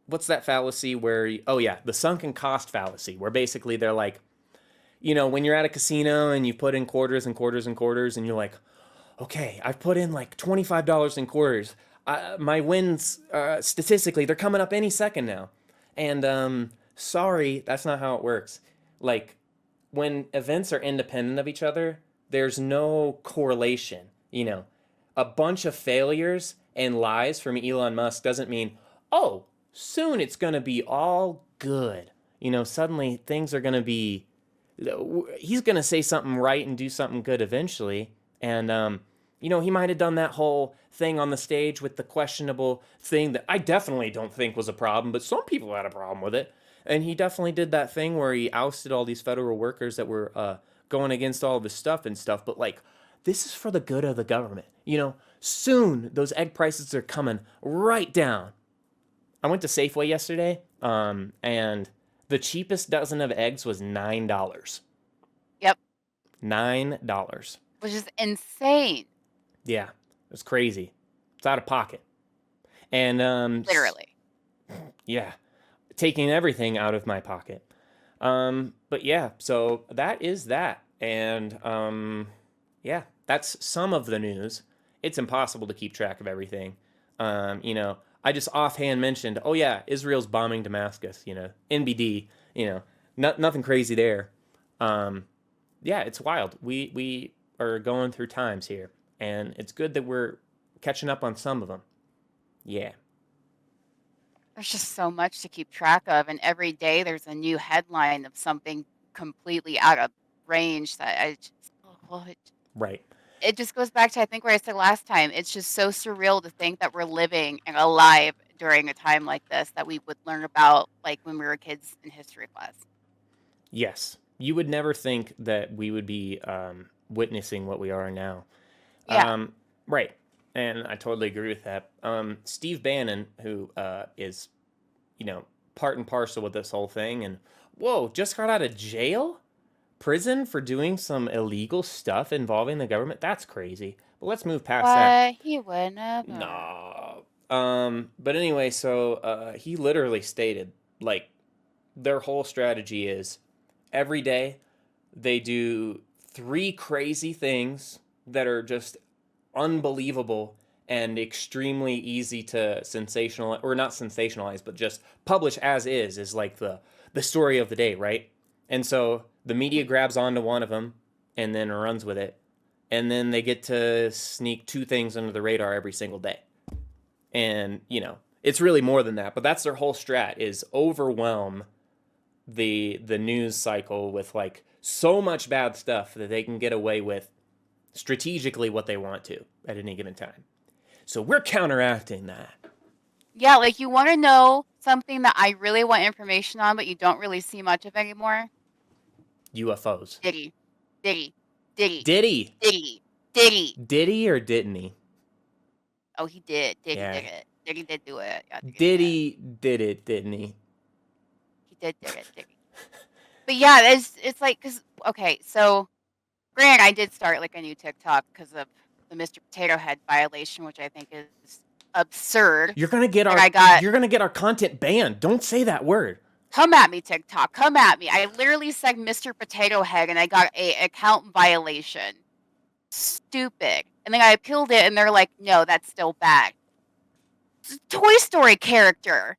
What's that fallacy where, the sunken cost fallacy, where basically they're like, when you're at a casino and you put in quarters and quarters and quarters and you're like, okay, I've put in like $25 in quarters. My wins, statistically, they're coming up any second now. And sorry, that's not how it works. Like, when events are independent of each other, there's no correlation. A bunch of failures and lies from Elon Musk doesn't mean, oh, soon it's going to be all good. Suddenly things are going to be, he's going to say something right and do something good eventually. And, he might have done that whole thing on the stage with the questionable thing that I definitely don't think was a problem, but some people had a problem with it. And he definitely did that thing where he ousted all these federal workers that were going against all of his stuff and stuff. But like, this is for the good of the government. Soon those egg prices are coming right down. I went to Safeway yesterday, and the cheapest dozen of eggs was $9. Yep. $9. Which is insane. Yeah, it's crazy. It's out of pocket. And literally. Yeah, taking everything out of my pocket. But yeah, so that is that. And yeah, that's some of the news. It's impossible to keep track of everything. I just offhand mentioned, oh yeah, Israel's bombing Damascus, NBD, nothing crazy there. Yeah, it's wild. We are going through times here, and it's good that we're catching up on some of them. Yeah. There's just so much to keep track of, and every day there's a new headline of something completely out of range that I just, Right. It just goes back to, I think, where I said last time, it's just so surreal to think that we're living and alive during a time like this that we would learn about like when we were kids in history class. Yes. You would never think that we would be witnessing what we are now. Yeah. Right. And I totally agree with that. Steve Bannon, who is, part and parcel with this whole thing, and whoa, just got out of prison for doing some illegal stuff involving the government. That's crazy. But let's move past that. He would never. No. But anyway, so he literally stated, like, their whole strategy is every day they do 3 crazy things that are just unbelievable and extremely easy to sensationalize, or not sensationalize, but just publish as is like the story of the day, right? And so the media grabs onto one of them and then runs with it. And then they get to sneak 2 things under the radar every single day. And, it's really more than that. But that's their whole strat, is overwhelm the news cycle with, like, so much bad stuff that they can get away with strategically what they want to at any given time. So we're counteracting that. Yeah, like, you want to know something that I really want information on, but you don't really see much of anymore? UFOs. Diddy. Diddy or didn't he? Oh, he did. Diddy Yeah. did it. Diddy did do it. Yeah, Diddy did it, didn't he? He did it. Diddy. But yeah, it's like, because, okay, so granted, I did start like a new TikTok because of the Mr. Potato Head violation, which I think is absurd. You're gonna get you're gonna get our content banned. Don't say that word. Come at me, TikTok. Come at me. I literally said Mr. Potato Head and I got a account violation. Stupid. And then I appealed it and they're like, no, that's still bad. It's a Toy Story character.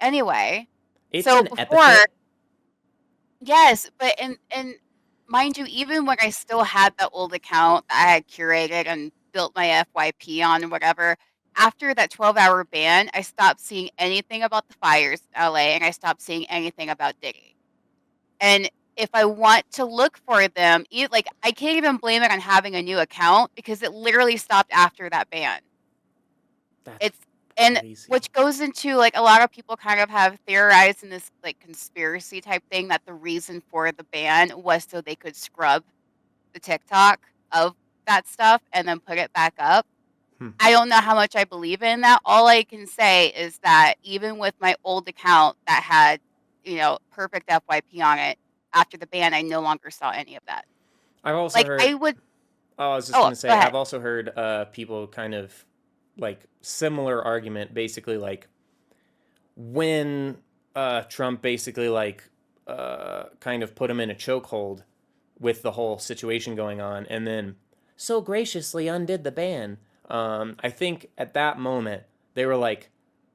Anyway. It's So an before, epithet. Yes, but and mind you, even when I still had the old account that I had curated and built my FYP on and whatever, after that 12-hour ban, I stopped seeing anything about the fires in LA and I stopped seeing anything about Diddy. And if I want to look for them, like I can't even blame it on having a new account because it literally stopped after that ban. That's It's and crazy. which goes into like a lot of people kind of have theorized in this like conspiracy type thing that the reason for the ban was so they could scrub the TikTok of that stuff and then put it back up. Hmm. I don't know how much I believe in that. All I can say is that even with my old account that had, perfect FYP on it, after the ban, I no longer saw any of that. I've also Like heard. I would. Oh, I was just Oh, gonna go say, ahead. I've also heard people kind of like similar argument, basically like when Trump basically like kind of put him in a chokehold with the whole situation going on, and then so graciously undid the ban. I think at that moment they were like,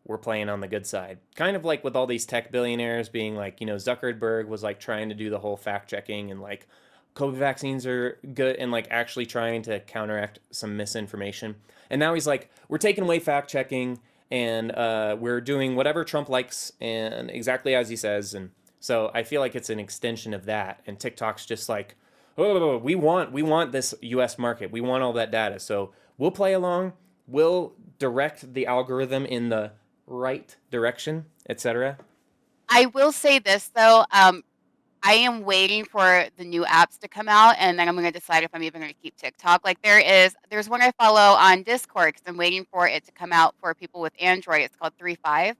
"We're playing on the good side," kind of like with all these tech billionaires being like, Zuckerberg was like trying to do the whole fact checking and like COVID vaccines are good and like actually trying to counteract some misinformation. And now he's like, we're taking away fact checking and we're doing whatever Trump likes and exactly as he says. And so I feel like it's an extension of that. And TikTok's just like, oh, we want this U.S. market. We want all that data. So we'll play along. We'll direct the algorithm in the right direction, etc. I will say this though. I am waiting for the new apps to come out, and then I'm gonna decide if I'm even gonna keep TikTok. Like there's one I follow on Discord because I'm waiting for it to come out for people with Android. It's called 3.5.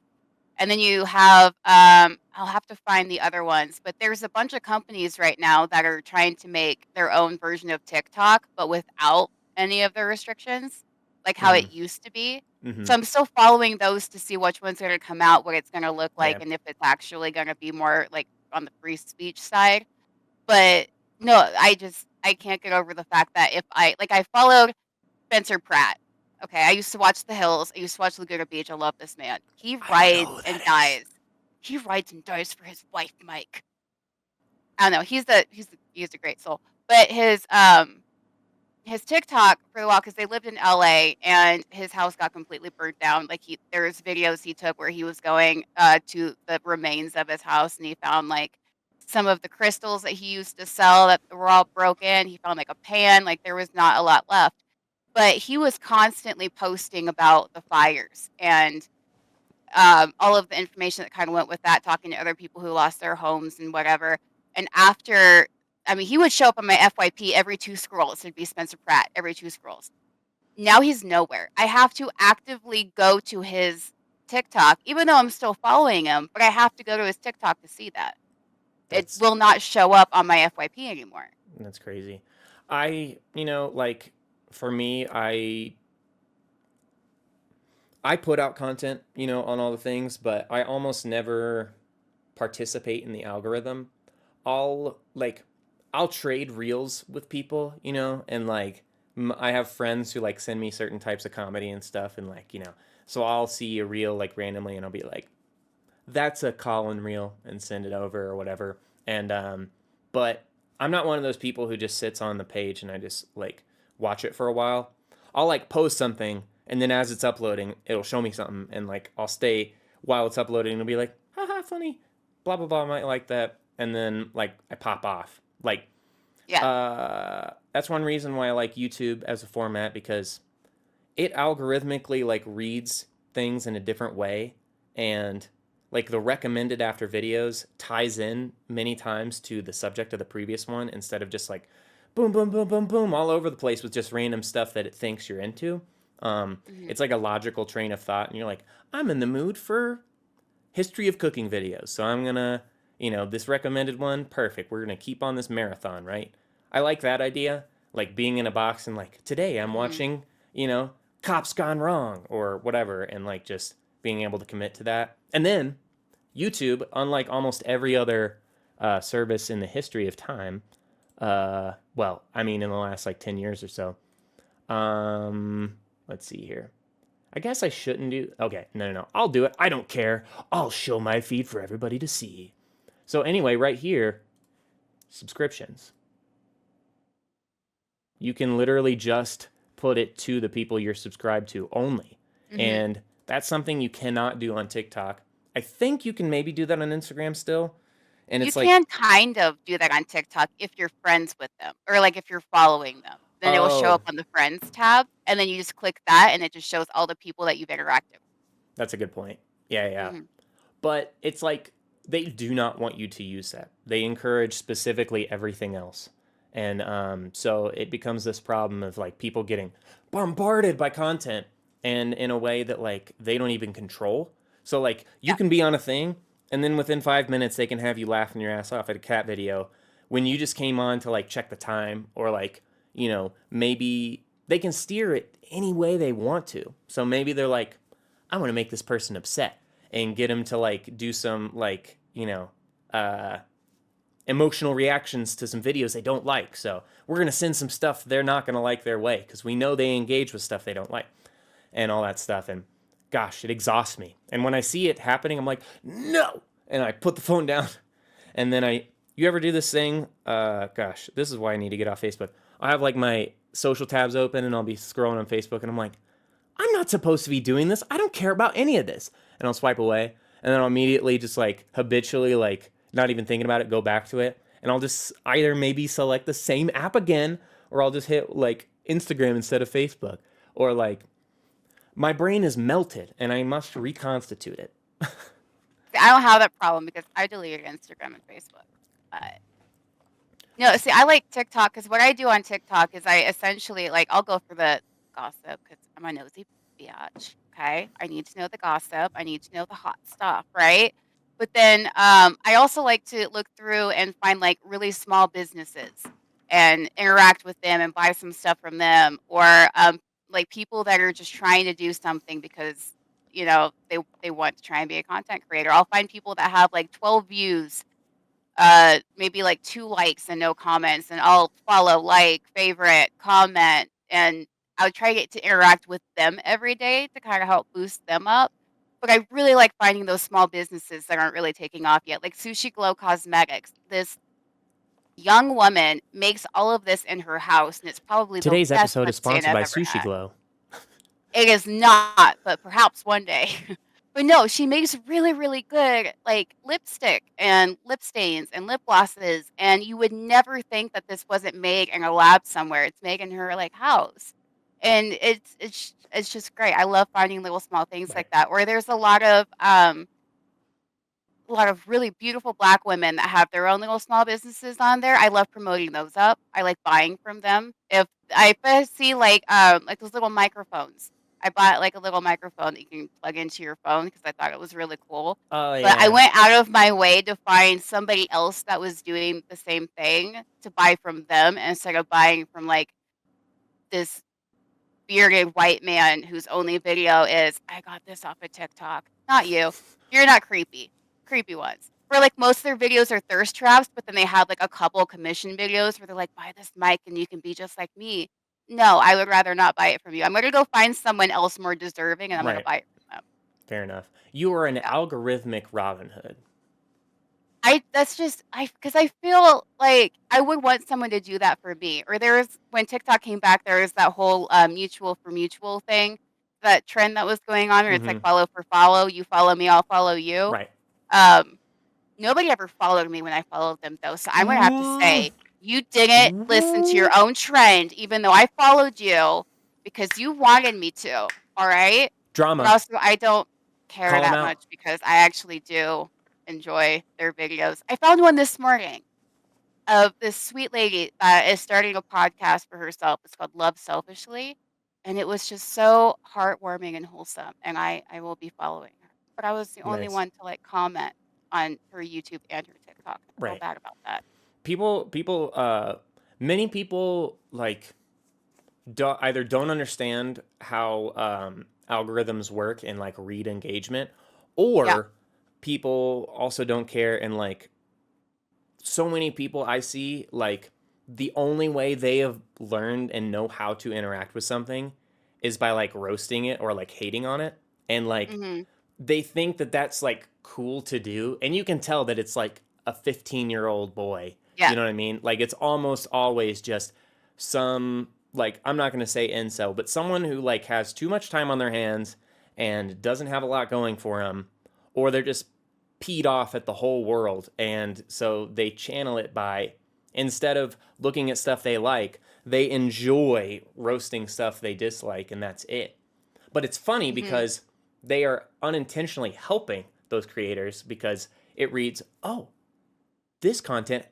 And then you have, I'll have to find the other ones, but there's a bunch of companies right now that are trying to make their own version of TikTok, but without any of the restrictions, like how Mm-hmm. it used to be. Mm-hmm. So I'm still following those to see which one's going to come out, what it's going to look like, Yeah. and if it's actually going to be more like on the free speech side. But no, I can't get over the fact that I followed Spencer Pratt. Okay, I used to watch The Hills. I used to watch Laguna Beach. I love this man. He I don't know rides who that and is. dies. He rides and dies for his wife, Mike. I don't know. He's a great soul. But his TikTok for the while because they lived in LA and his house got completely burnt down. Like there's videos he took where he was going to the remains of his house and he found like some of the crystals that he used to sell that were all broken. He found like a pan, like there was not a lot left. But he was constantly posting about the fires and all of the information that kind of went with that, talking to other people who lost their homes and whatever. And after, I mean, he would show up on my FYP every two scrolls. It'd be Spencer Pratt every two scrolls. Now he's nowhere. I have to actively go to his TikTok, even though I'm still following him, but I have to go to his TikTok to see that. It That's will not show up on my FYP anymore. that's crazy. Like for me, I put out content, on all the things, but I almost never participate in the algorithm. I'll like I'll trade reels with people, and like I have friends who like send me certain types of comedy and stuff and like, so I'll see a reel like randomly and I'll be like, that's a Colin reel and send it over or whatever. And but I'm not one of those people who just sits on the page and I just like watch it for a while. I'll like post something and then as it's uploading, it'll show me something and like I'll stay while it's uploading and it'll be like, haha, funny, blah blah blah, I might like that, and then like I pop off. Like Yeah. that's one reason why I like YouTube as a format because it algorithmically like reads things in a different way and like the recommended after videos ties in many times to the subject of the previous one instead of just like boom boom boom boom boom all over the place with just random stuff that it thinks you're into. Mhm. It's like a logical train of thought and you're like, I'm in the mood for history of cooking videos, so I'm gonna, this recommended one, perfect, we're gonna keep on this marathon, right? I like that idea, like being in a box and like today I'm Mhm. watching, Cops Gone Wrong or whatever, and like just being able to commit to that. And then YouTube, unlike almost every other service in the history of time, well, I mean, in the last like 10 years or so, let's see here. I guess I shouldn't do. Okay, no. I'll do it. I don't care. I'll show my feed for everybody to see. So anyway, right here, subscriptions. You can literally just put it to the people you're subscribed to only. And that's something you cannot do on TikTok. I think you can maybe do that on Instagram still. And You it's like, can kind of do that on TikTok if you're friends with them, or like if you're following them. Then it will show up oh, on the friends tab, and then you just click that, and it just shows all the people that you've interacted with. that's a good point. Yeah, yeah. Mhm. But it's like they do not want you to use that. They encourage specifically everything else. And so it becomes this problem of like people getting bombarded by content and in a way that like they don't even control. So like you Yeah. can be on a thing and then within 5 minutes they can have you laughing your ass off at a cat video when you just came on to like check the time or like, maybe they can steer it any way they want to. So maybe they're like, I want to make this person upset and get them to like do some like, emotional reactions to some videos they don't like. So we're going to send some stuff they're not going to like their way because we know they engage with stuff they don't like and all that stuff. And gosh, it exhausts me. And when I see it happening, I'm like, no. And I put the phone down. And then you ever do this thing? Gosh, this is why I need to get off Facebook. I have like my social tabs open and I'll be scrolling on Facebook and I'm like, I'm not supposed to be doing this. I don't care about any of this. And I'll swipe away. And then I'll immediately just like habitually, like not even thinking about it, go back to it. And I'll just either maybe select the same app again, or I'll just hit like Instagram instead of Facebook. Or like my brain is melted and I must reconstitute it. I don't have that problem because I deleted Instagram and Facebook. But see, I like TikTok because what I do on TikTok is I essentially like I'll go for the gossip because I'm a nosy biatch. Okay, I need to know the gossip. I need to know the hot stuff, right? But then I also like to look through and find like really small businesses and interact with them and buy some stuff from them, or like people that are just trying to do something because they want to try and be a content creator. I'll find people that have like 12 views, maybe like 2 likes and no comments, and I'll follow, like, favorite, comment, and I would try to get to interact with them every day to kind of help boost them up. But I really like finding those small businesses that aren't really taking off yet, like Sushi Glow Cosmetics. This young woman makes all of this in her house, and it's probably the Today's best episode is lip stain sponsored I've by ever Sushi had. Glow. It is not, but perhaps one day. But no, she makes really, really good like lipstick and lip stains and lip glosses, and you would never think that this wasn't made in a lab somewhere. It's made in her like house, and it's just great. I love finding little small things Right. like that. Or there's a lot of really beautiful Black women that have their own little small businesses on there. I love promoting those up. I like buying from them. If I see like those little microphones, I bought like a little microphone that you can plug into your phone because I thought it was really cool. Oh, But I yeah. went out of my way to find somebody else that was doing the same thing to buy from them instead of buying from like this bearded white man whose only video is, I got this off of TikTok. Not you. You're not creepy. Creepy ones. Where like most of their videos are thirst traps, but then they have like a couple commission videos where they're like, buy this mic and you can be just like me. No, I would rather not buy it from you. I'm gonna go find someone else more deserving and I'm gonna Right. buy it from them. Fair enough. You are an Yeah. algorithmic Robin Hood. Because I feel like I would want someone to do that for me. Or when TikTok came back, there was that whole mutual for mutual thing, that trend that was going on, where it's like follow for follow, you follow me, I'll follow you. Right. Nobody ever followed me when I followed them though, so I'm gonna have to say you didn't listen to your own trend, even though I followed you because you wanted me to. All right. But Drama. also, I don't care Call 'em that out. much because I actually do enjoy their videos. I found one this morning of this sweet lady that is starting a podcast for herself. It's called Love Selfishly, and it was just so heartwarming and wholesome, and I will be following her. But I was the only Nice. one to like comment on her YouTube and her TikTok. I feel Right. bad about that. Many people like either don't understand how algorithms work and like read engagement, or Yeah. people also don't care. And like so many people I see, like the only way they have learned and know how to interact with something is by like roasting it or like hating on it. And like hmm they think that that's like cool to do. And you can tell that it's like a 15-year-old boy Yeah. You know what I mean? Like, it's almost always just some, like, I'm not going to say incel, but someone who, like, has too much time on their hands and doesn't have a lot going for them, or they're just peed off at the whole world. And so they channel it by, instead of looking at stuff they like, they enjoy roasting stuff they dislike, and that's it. But it's funny because they are unintentionally helping those creators because it reads, oh, this content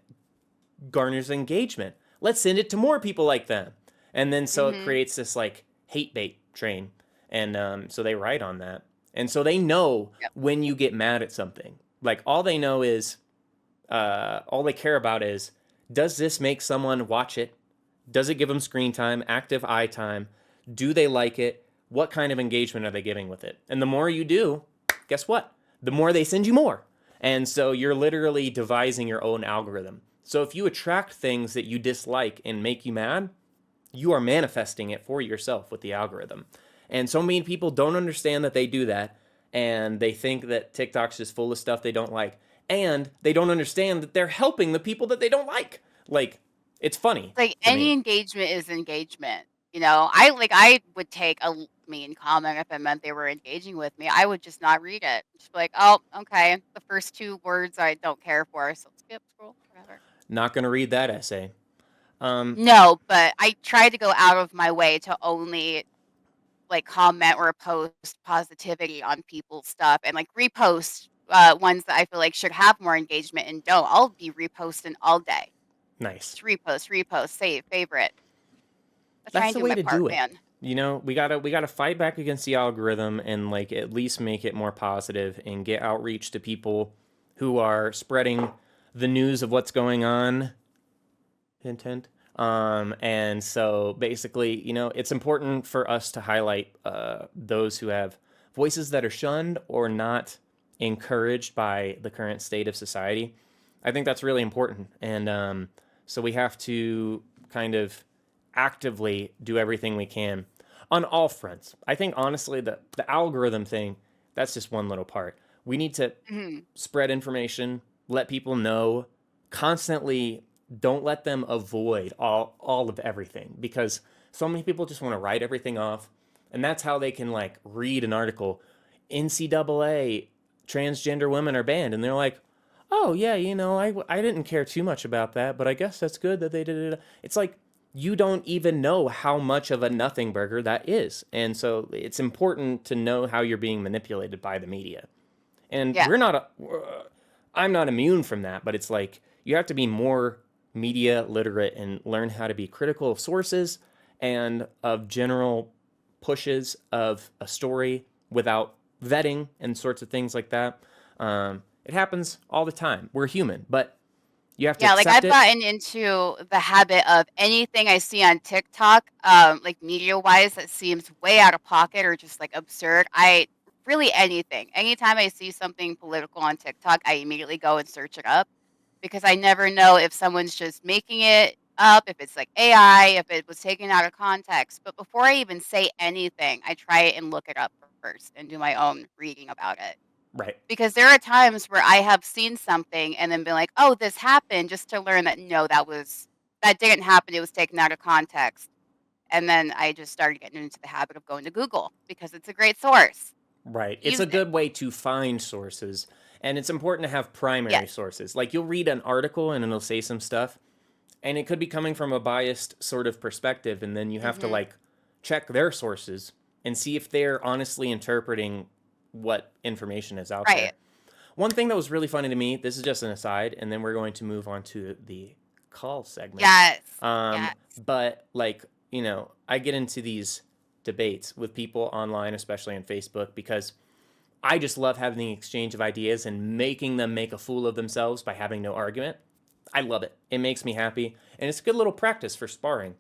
garners engagement. Let's send it to more people like them. And then so it creates this like hate bait train. And so they write on that. And so they know when you get mad at something. Like all they know is, all they care about is, does this make someone watch it? Does it give them screen time, active eye time? Do they like it? What kind of engagement are they giving with it? And the more you do, guess what? The more they send you more. And so you're literally devising your own algorithm. So if you attract things that you dislike and make you mad, you are manifesting it for yourself with the algorithm. And so many people don't understand that they do that. And they think that TikTok's just full of stuff they don't like. And they don't understand that they're helping the people that they don't like. Like, it's funny. Like to any me. engagement is engagement. You know, I would take a mean comment if it meant they were engaging with me. I would just not read it. Just be like, oh, okay. The first two words I don't care for, so skip, scroll, whatever. Not going to read that essay. No, but I try to go out of my way to only like comment or post positivity on people's stuff and like repost ones that I feel like should have more engagement and don't. I'll be reposting all day. Nice. Just repost, save, favorite. I try That's and the do way my to part, do it. man. You know, we gotta fight back against the algorithm and like at least make it more positive and get outreach to people who are spreading the news of what's going on. Intent. And so basically, you know, it's important for us to highlight those who have voices that are shunned or not encouraged by the current state of society. I think that's really important. And so we have to kind of actively do everything we can on all fronts. I think honestly the algorithm thing, that's just one little part. We need to spread information, let people know, constantly don't let them avoid all of everything because so many people just want to write everything off. And that's how they can like read an article, NCAA transgender women are banned. And they're like, oh yeah, you know, I didn't care too much about that, but I guess that's good that they did it. It's like, you don't even know how much of a nothing burger that is. And so it's important to know how you're being manipulated by the media. And Yeah. I'm not immune from that, but it's like, you have to be more media literate and learn how to be critical of sources and of general pushes of a story without vetting and sorts of things like that. It happens all the time. We're human, but you have to Yeah, like accept I've it. gotten into the habit of anything I see on TikTok, like media wise, that seems way out of pocket or just like absurd. Really anything. Anytime I see something political on TikTok, I immediately go and search it up because I never know if someone's just making it up, if it's like AI, if it was taken out of context. But before I even say anything, I try and look it up first and do my own reading about it. Right. Because there are times where I have seen something and then been like, "Oh, this happened," just to learn that no, that didn't happen. It was taken out of context. And then I just started getting into the habit of going to Google because it's a great source. Right. It's a Used it. good way to find sources. And it's important to have primary Yes. sources. Like you'll read an article and it'll say some stuff, and it could be coming from a biased sort of perspective. And then you have to like check their sources and see if they're honestly interpreting what information is out there. Right. One thing that was really funny to me, this is just an aside, and then we're going to move on to the call segment. Yes. Um, Yes. But like, you know, I get into these debates with people online, especially on Facebook, because I just love having the exchange of ideas and making them make a fool of themselves by having no argument. I love it. It makes me happy, and it's a good little practice for sparring.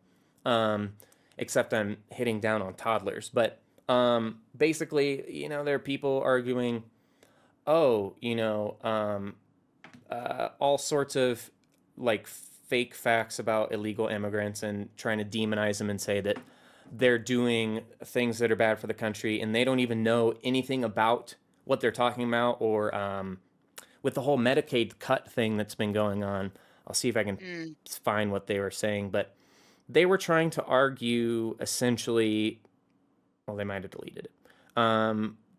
Except I'm hitting down on toddlers. But basically, you know, there are people arguing, oh, you know, all sorts of like fake facts about illegal immigrants and trying to demonize them and say that they're doing things that are bad for the country and they don't even know anything about what they're talking about, or with the whole Medicaid cut thing that's been going on. I'll see if I can Mm. find what they were saying, but they were trying to argue essentially, well, they might have deleted it.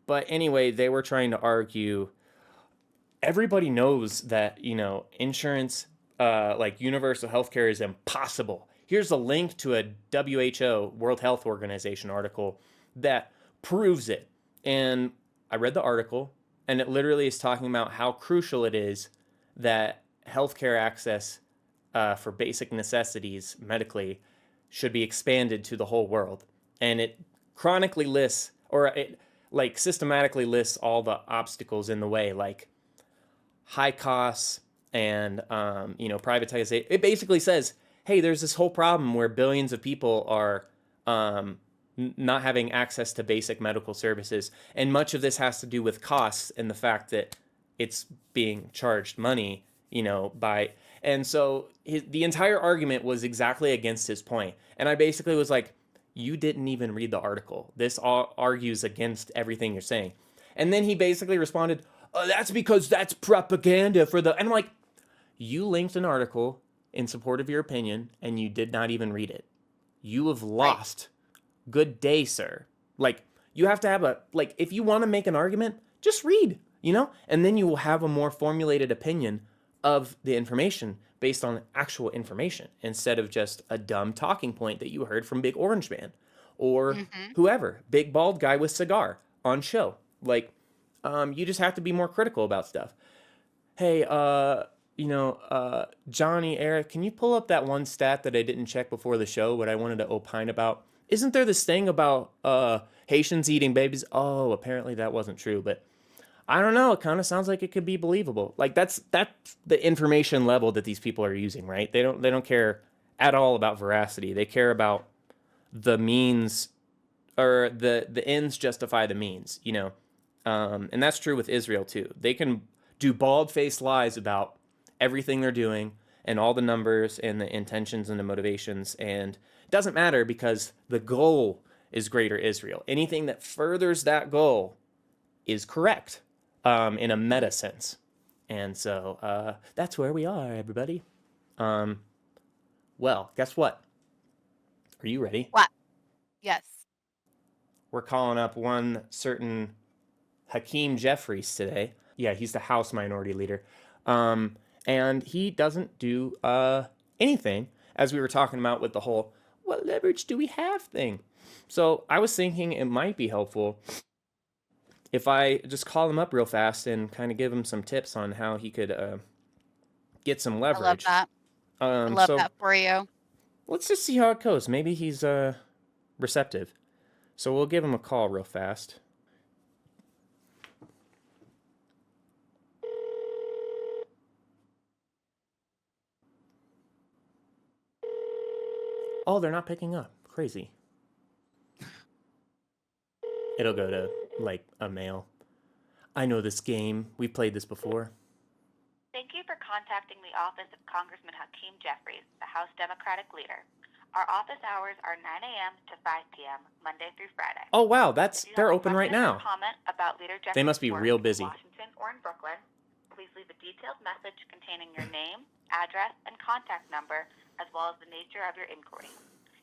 But anyway, they were trying to argue everybody knows that, insurance, like universal healthcare is impossible. Here's a link to a WHO, World Health Organization article that proves it. And I read the article, and it literally is talking about how crucial it is that healthcare access for basic necessities medically should be expanded to the whole world. And it chronically lists, or it like systematically lists all the obstacles in the way, like high costs and privatization. It basically says, hey, there's this whole problem where billions of people are not having access to basic medical services, and much of this has to do with costs and the fact that it's being charged money, by. And so the entire argument was exactly against his point. And I basically was like, you didn't even read the article. This all argues against everything you're saying. And then he basically responded, oh, that's because that's propaganda for the... And I'm like, you linked an article in support of your opinion, and you did not even read it. You have lost. Right. Good day, sir. Like, you have to have if you want to make an argument, just read, and then you will have a more formulated opinion of the information based on actual information instead of just a dumb talking point that you heard from Big Orange Man or whoever, big bald guy with cigar on show. Like, you just have to be more critical about stuff. Hey, Johnny, Eric, can you pull up that one stat that I didn't check before the show, but I wanted to opine about? Isn't there this thing about Haitians eating babies? Oh, apparently that wasn't true, but I don't know. It kind of sounds like it could be believable. Like that's the information level that these people are using, right? They don't care at all about veracity. They care about the means, or the ends justify the means, and that's true with Israel too. They can do bald-faced lies about everything they're doing and all the numbers and the intentions and the motivations, and it doesn't matter because the goal is greater Israel. Anything that furthers that goal is correct. In a meta sense. And so that's where we are, everybody. Well, guess what? Are you ready? What? Yes. We're calling up one certain Hakeem Jeffries today. Yeah, he's the House Minority Leader. And he doesn't do anything, as we were talking about with the whole, what leverage do we have thing? So I was thinking it might be helpful if I just call him up real fast and kind of give him some tips on how he could get some leverage. I love that. I love that for you. Let's just see how it goes. Maybe he's receptive. So we'll give him a call real fast. Oh, they're not picking up. Crazy. It'll go to, a mail. I know this game. We've played this before. Thank you for contacting the office of Congressman Hakeem Jeffries, the House Democratic leader. Our office hours are 9 a.m. to 5 p.m., Monday through Friday. Oh, wow. They're open right now. Comment about Leader Jeffries' they must be real busy. In Washington or in Brooklyn, please leave a detailed message containing your name, address, and contact number, as well as the nature of your inquiry.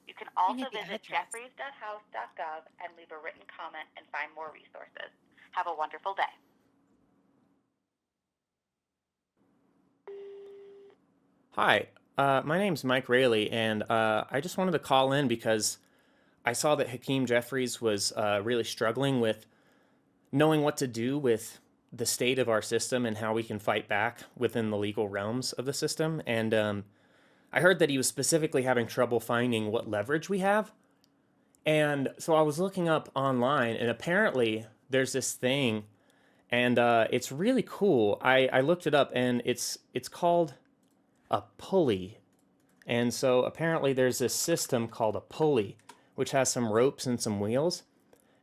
You can also visit jeffries.house.gov and leave a written comment and find more resources. Have a wonderful day. Hi, my name's Mike Rayleigh, and I just wanted to call in because I saw that Hakeem Jeffries was really struggling with knowing what to do with the state of our system and how we can fight back within the legal realms of the system. And I heard that he was specifically having trouble finding what leverage we have. And so I was looking up online, and apparently there's this thing, and it's really cool. I looked it up, and it's called a pulley. And so apparently there's this system called a pulley, which has some ropes and some wheels.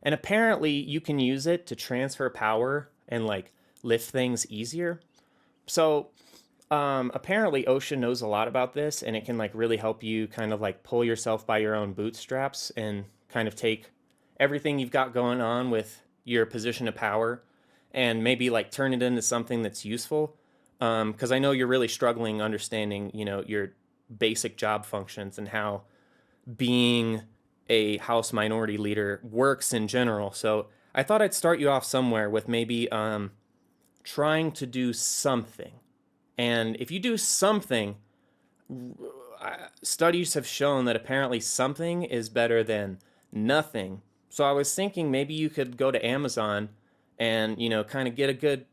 And apparently you can use it to transfer power and lift things easier. So apparently OSHA knows a lot about this, and it can really help you kind of pull yourself by your own bootstraps and kind of take everything you've got going on with your position of power and maybe turn it into something that's useful. because I know you're really struggling understanding, your basic job functions and how being a House Minority Leader works in general. So I thought I'd start you off somewhere with maybe trying to do something. And if you do something, studies have shown that apparently something is better than nothing. So I was thinking maybe you could go to Amazon and, kind of get a good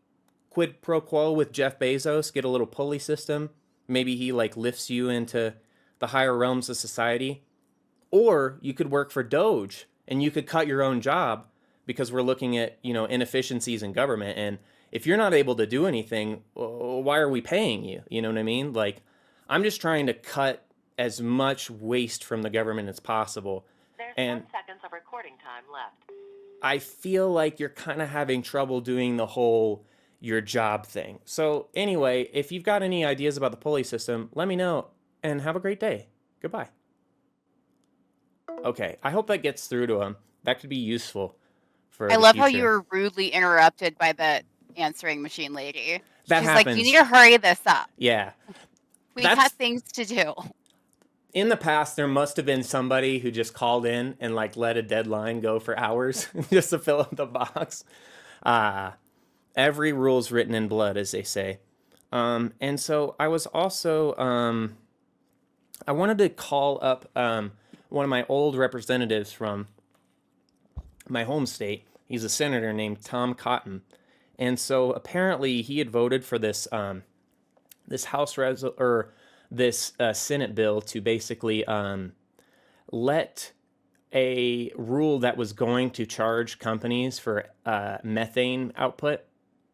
quid pro quo with Jeff Bezos, get a little pulley system. Maybe he like lifts you into the higher realms of society. Or you could work for Doge and you could cut your own job, because we're looking at, inefficiencies in government. And if you're not able to do anything, why are we paying you? You know what I mean? Like, I'm just trying to cut as much waste from the government as possible. There's And 10 seconds of recording time left. I feel like you're kind of having trouble doing the whole your job thing. So anyway, if you've got any ideas about the pulley system, let me know, and have a great day. Goodbye. Okay, I hope that gets through to him. That could be useful for I the love how future. you were rudely interrupted by the answering machine lady. That She's happens. like, you need to hurry this up. Yeah. We That's- got things to do. In the past, there must have been somebody who just called in and like let a deadline go for hours just to fill up the box. Every rule's written in blood, as they say. And so I was also, I wanted to call up one of my old representatives from my home state. He's a senator named Tom Cotton. And so apparently he had voted for this this this Senate bill to basically let a rule that was going to charge companies for methane output,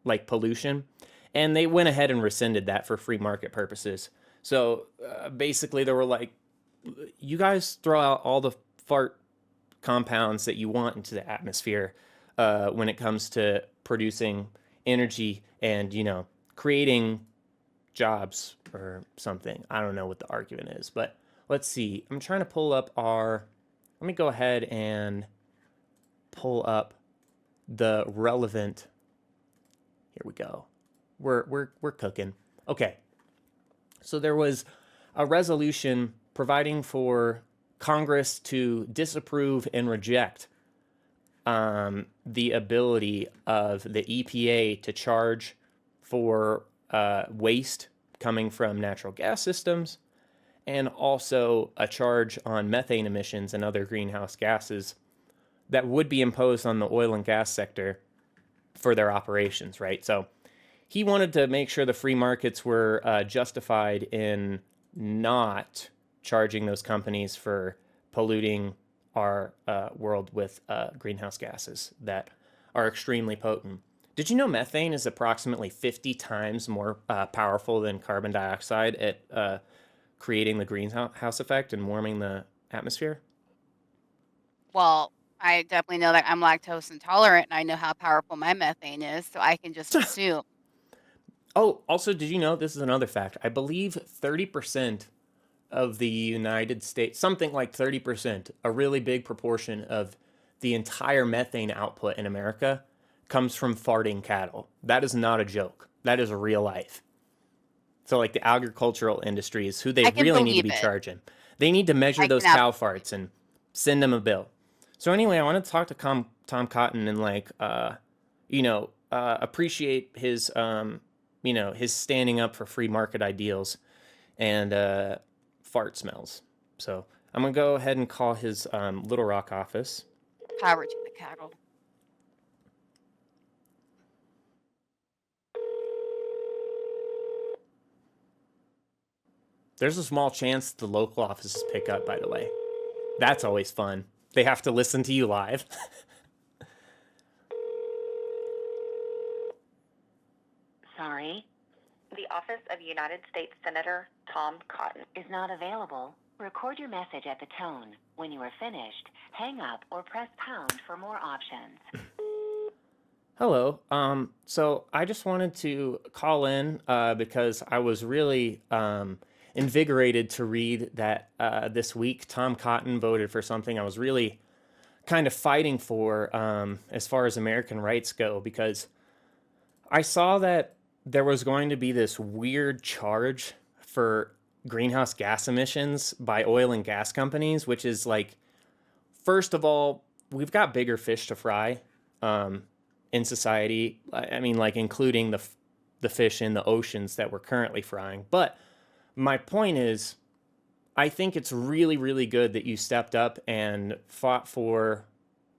like pollution, and they went ahead and rescinded that for free market purposes. So basically they were like, you guys throw out all the fart compounds that you want into the atmosphere when it comes to producing energy and, creating jobs or something. I don't know what the argument is, but let's see. I'm trying to pull up let me go ahead and pull up the relevant. Here we go. We're cooking. Okay. So there was a resolution providing for Congress to disapprove and reject the ability of the EPA to charge for waste coming from natural gas systems, and also a charge on methane emissions and other greenhouse gases that would be imposed on the oil and gas sector for their operations, right? So he wanted to make sure the free markets were justified in not charging those companies for polluting our world with greenhouse gases that are extremely potent. Did you know methane is approximately 50 times more powerful than carbon dioxide at creating the greenhouse effect and warming the atmosphere? Well, I definitely know that I'm lactose intolerant, and I know how powerful my methane is, so I can just assume. Oh, also, did you know, this is another fact, I believe 30% of the United States, something like 30%, a really big proportion of the entire methane output in America comes from farting cattle. That is not a joke. That is real life. So like the agricultural industry is who they really need to be charging. They need to measure those cow farts and send them a bill. So anyway, I want to talk to Tom Cotton and appreciate his, his standing up for free market ideals and fart smells. So I'm going to go ahead and call his Little Rock office. Power to the cattle. There's a small chance the local offices pick up, by the way. That's always fun. They have to listen to you live. Sorry. The office of United States Senator Tom Cotton is not available. Record your message at the tone. When you are finished, hang up or press pound for more options. Hello. So I just wanted to call in because I was really invigorated to read that this week Tom Cotton voted for something I was really kind of fighting for as far as American rights go, because I saw that there was going to be this weird charge for greenhouse gas emissions by oil and gas companies, which is like, first of all, we've got bigger fish to fry in society. I mean, like including the fish in the oceans that we're currently frying. But my point is, I think it's really, really good that you stepped up and fought for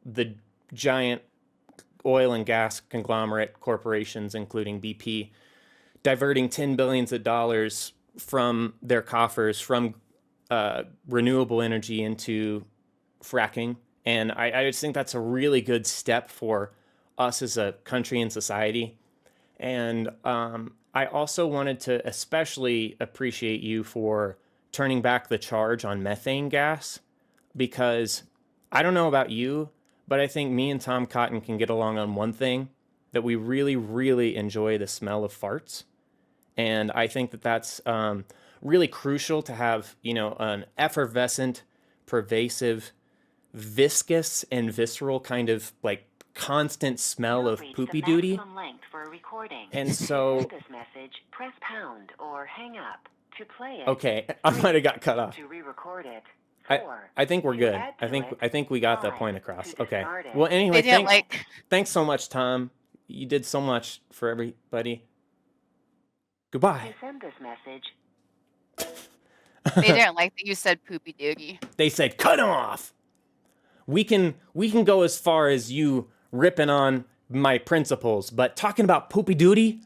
the giant oil and gas conglomerate corporations, including BP, diverting $10 billion from their coffers from renewable energy into fracking. And I just think that's a really good step for us as a country and society. And I also wanted to especially appreciate you for turning back the charge on methane gas, because I don't know about you, but I think me and Tom Cotton can get along on one thing, that we really, really enjoy the smell of farts. And I think that that's really crucial to have, an effervescent, pervasive, viscous, and visceral kind of like constant smell of poopy duty. And so, this message, press pound or hang up to play it. Okay, I might have got cut off. To re-record it. I think we're good. I think we got the point across. Okay. Well, anyway, thanks so much, Tom. You did so much for everybody. Goodbye. To send this message. They didn't like that you said poopy doogie. They said cut off. We can go as far as you ripping on my principles, but talking about poopy duty,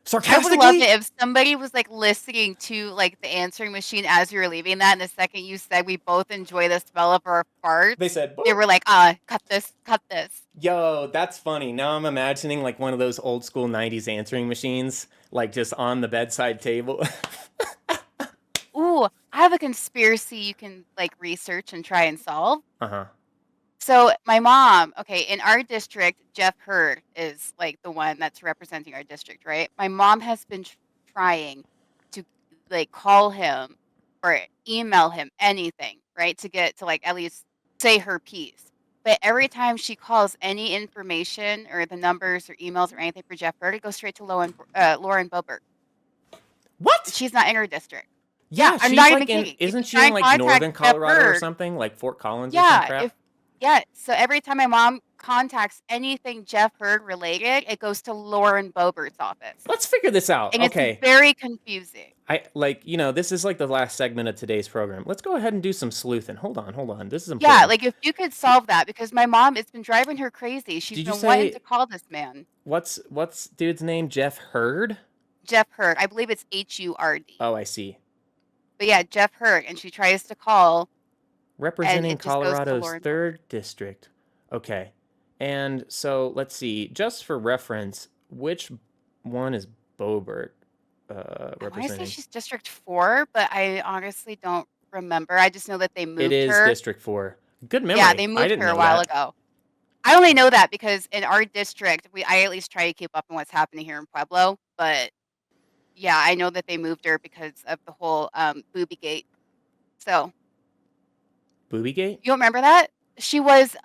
sarcastically. I would love it if somebody was like listening to like the answering machine as you were leaving that, and the second you said we both enjoy the smell of our farts, they said, they were like, cut this. Yo, that's funny. Now I'm imagining like one of those old school 90s answering machines, like just on the bedside table. Ooh, I have a conspiracy you can like research and try and solve. Uh-huh. So my mom, okay, in our district, Jeff Hurd is like the one that's representing our district, right? My mom has been trying to like call him or email him anything, right? To get to like at least say her piece. But every time she calls any information or the numbers or emails or anything for Jeff Hurd, it goes straight to Lauren Boebert. What? She's not in her district. Yeah, I'm she's not like even kidding. isn't she in like northern Colorado or something? Like Fort Collins or some crap? So every time my mom contacts anything Jeff Hurd related, it goes to Lauren Boebert's office. Let's figure this out. And okay. It's very confusing. This is like the last segment of today's program. Let's go ahead and do some sleuthing. Hold on. This is important. Yeah, like if you could solve that, because my mom, it's been driving her crazy. She's been wanting to call this man. What's dude's name? Jeff Hurd? Jeff Hurd. I believe it's Hurd. Oh, I see. But yeah, Jeff Hurd, and she tries to call. Representing Colorado's 3rd district. Okay. And so let's see. Just for reference, which one is Boebert representing? I want to say she's District 4, but I honestly don't remember. I just know that they moved her. It is District 4. Good memory. Yeah, they moved her a while ago. I only know that because in our district, I at least try to keep up on what's happening here in Pueblo. But yeah, I know that they moved her because of the whole Boobygate. So. Boobygate? You don't remember that? She was,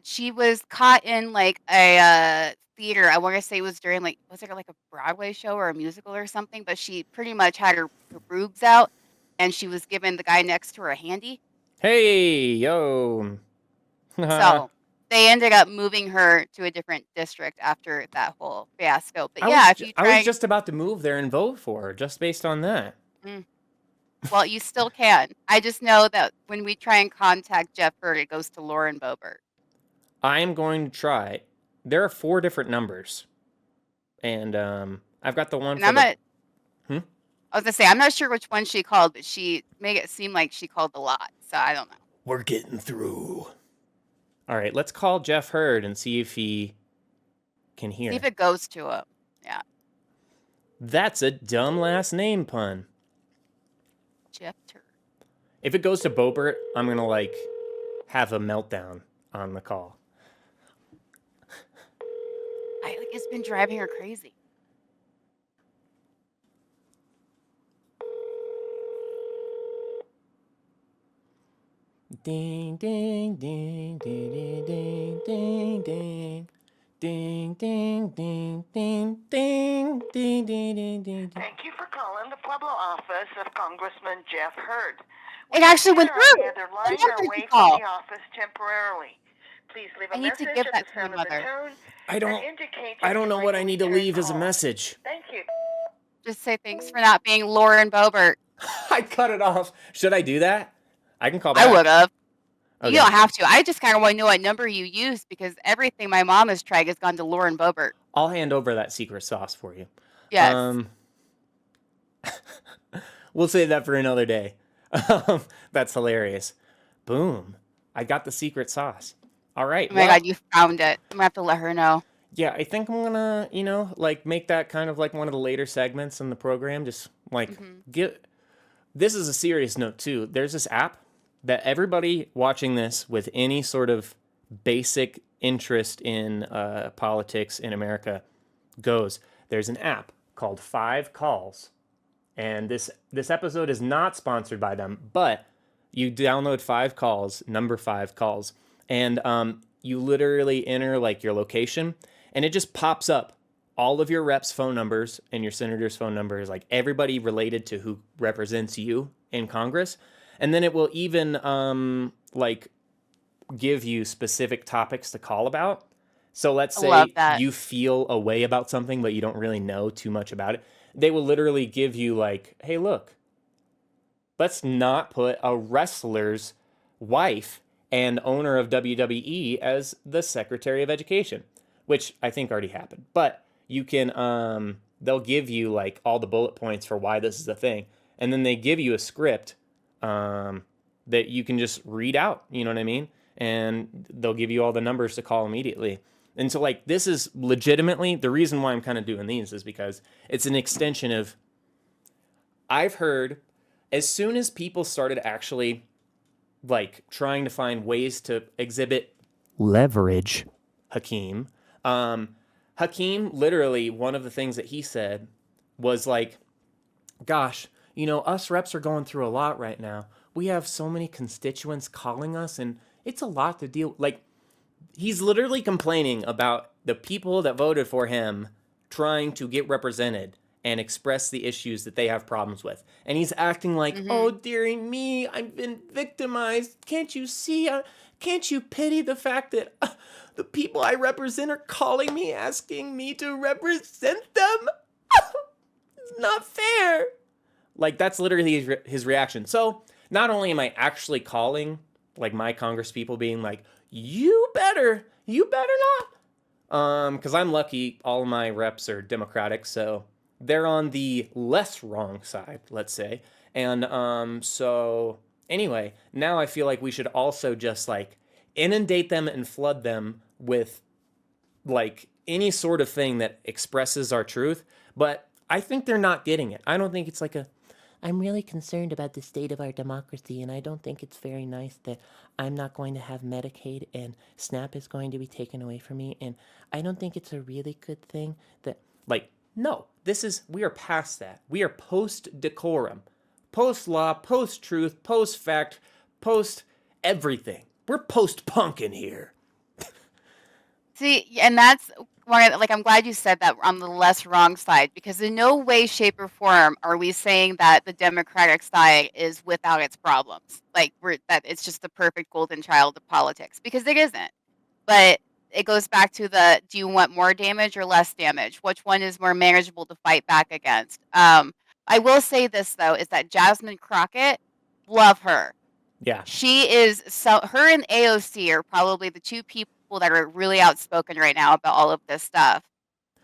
she was caught in like a theater. I want to say it was during was it like a Broadway show or a musical or something? But she pretty much had her boobs out, and she was giving the guy next to her a handy. Hey, yo. So they ended up moving her to a different district after that whole fiasco. But I was just about to move there and vote for her just based on that. Well, you still can. I just know that when we try and contact Jeff Hurd, it goes to Lauren Boebert. I am going to try. There are 4 different numbers. And I've got the one and I was going to say, I'm not sure which one she called, but she made it seem like she called a lot. So I don't know. We're getting through. All right, let's call Jeff Hurd and see if he can hear. See if it goes to him. Yeah. That's a dumb last name pun. Jeff Hurd. If it goes to Boebert, I'm going to have a meltdown on the call. It's been driving her crazy. Ding, ding, ding, ding, ding, ding, ding, Ding, ding, ding, ding, ding, ding, ding, ding, ding. Thank you for calling the Pueblo office of Congressman Jeff Hurd. It actually went On the through. other I line love are the away from call. the office temporarily. Please leave I a need to message give at that the to my sound of the mother. tone I and don't indicate I that don't you'd know like what I need to return leave as a call. message. Thank you. Just say thanks for not being Lauren Boebert. I cut it off. Should I do that? I can call I back. would have. Okay. You don't have to. I just kind of want to know what number you used because everything my mom has tried has gone to Lauren Boebert. I'll hand over that secret sauce for you. Yes. We'll save that for another day. That's hilarious. Boom. I got the secret sauce. All right. Oh my God, you found it. I'm going to have to let her know. Yeah, I think I'm gonna, like make that kind of like one of the later segments in the program. Just like this is a serious note too. There's this app that everybody watching this with any sort of basic interest in politics in America goes. There's an app called 5 Calls, and this episode is not sponsored by them, but you download 5 Calls, number 5 Calls, and you literally enter like your location, and it just pops up all of your reps' phone numbers and your senator's phone numbers, like everybody related to who represents you in Congress, and then it will even like give you specific topics to call about. So let's say you feel a way about something, but you don't really know too much about it. They will literally give you like, hey, look, let's not put a wrestler's wife and owner of WWE as the Secretary of Education, which I think already happened. But you can, they'll give you like all the bullet points for why this is a thing. And then they give you a script that you can just read out, you know what I mean? And they'll give you all the numbers to call immediately. And so like this is legitimately, the reason why I'm kind of doing these is because it's an extension of, I've heard as soon as people started actually like trying to find ways to exhibit leverage, Hakeem literally, one of the things that he said was like, gosh, us reps are going through a lot right now. We have so many constituents calling us and it's a lot to deal. Like he's literally complaining about the people that voted for him trying to get represented and express the issues that they have problems with. And he's acting like, oh, dearie me, I've been victimized. Can't you see? Can't you pity the fact that the people I represent are calling me, asking me to represent them? It's not fair. Like, that's literally his reaction. So, not only am I actually calling, like, my Congress people being like, you better not. Because I'm lucky all of my reps are Democratic, so they're on the less wrong side, let's say. And so anyway, now I feel like we should also just like inundate them and flood them with like any sort of thing that expresses our truth. But I think they're not getting it. I don't think it's like I'm really concerned about the state of our democracy, and I don't think it's very nice that I'm not going to have Medicaid and SNAP is going to be taken away from me, and I don't think it's a really good thing that, like, no, we are past that. We are post-decorum, post-law, post-truth, post-fact, post-everything. We're post-punk in here. See, and that's why, like, I'm glad you said that on the less wrong side, because in no way, shape, or form are we saying that the Democratic side is without its problems. Like, that it's just the perfect golden child of politics, because it isn't. But it goes back to do you want more damage or less damage? Which one is more manageable to fight back against? I will say this, though, is that Jasmine Crockett, love her. Yeah. She is, her and AOC are probably the two people that are really outspoken right now about all of this stuff.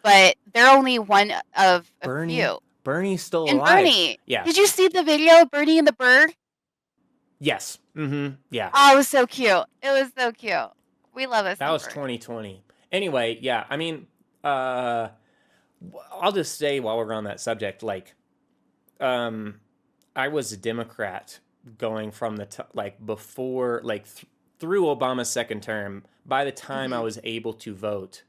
But they're only one of a few. Bernie's still and alive. Bernie. Yeah. Did you see the video of Bernie and the bird? Yes. Mm-hmm. Yeah. Oh, it was so cute. It was so cute. We love us. That was 2020. Anyway, yeah, I mean, I'll just say while we're on that subject, like, I was a Democrat going from before, like, through Obama's second term. By the time I was able to vote,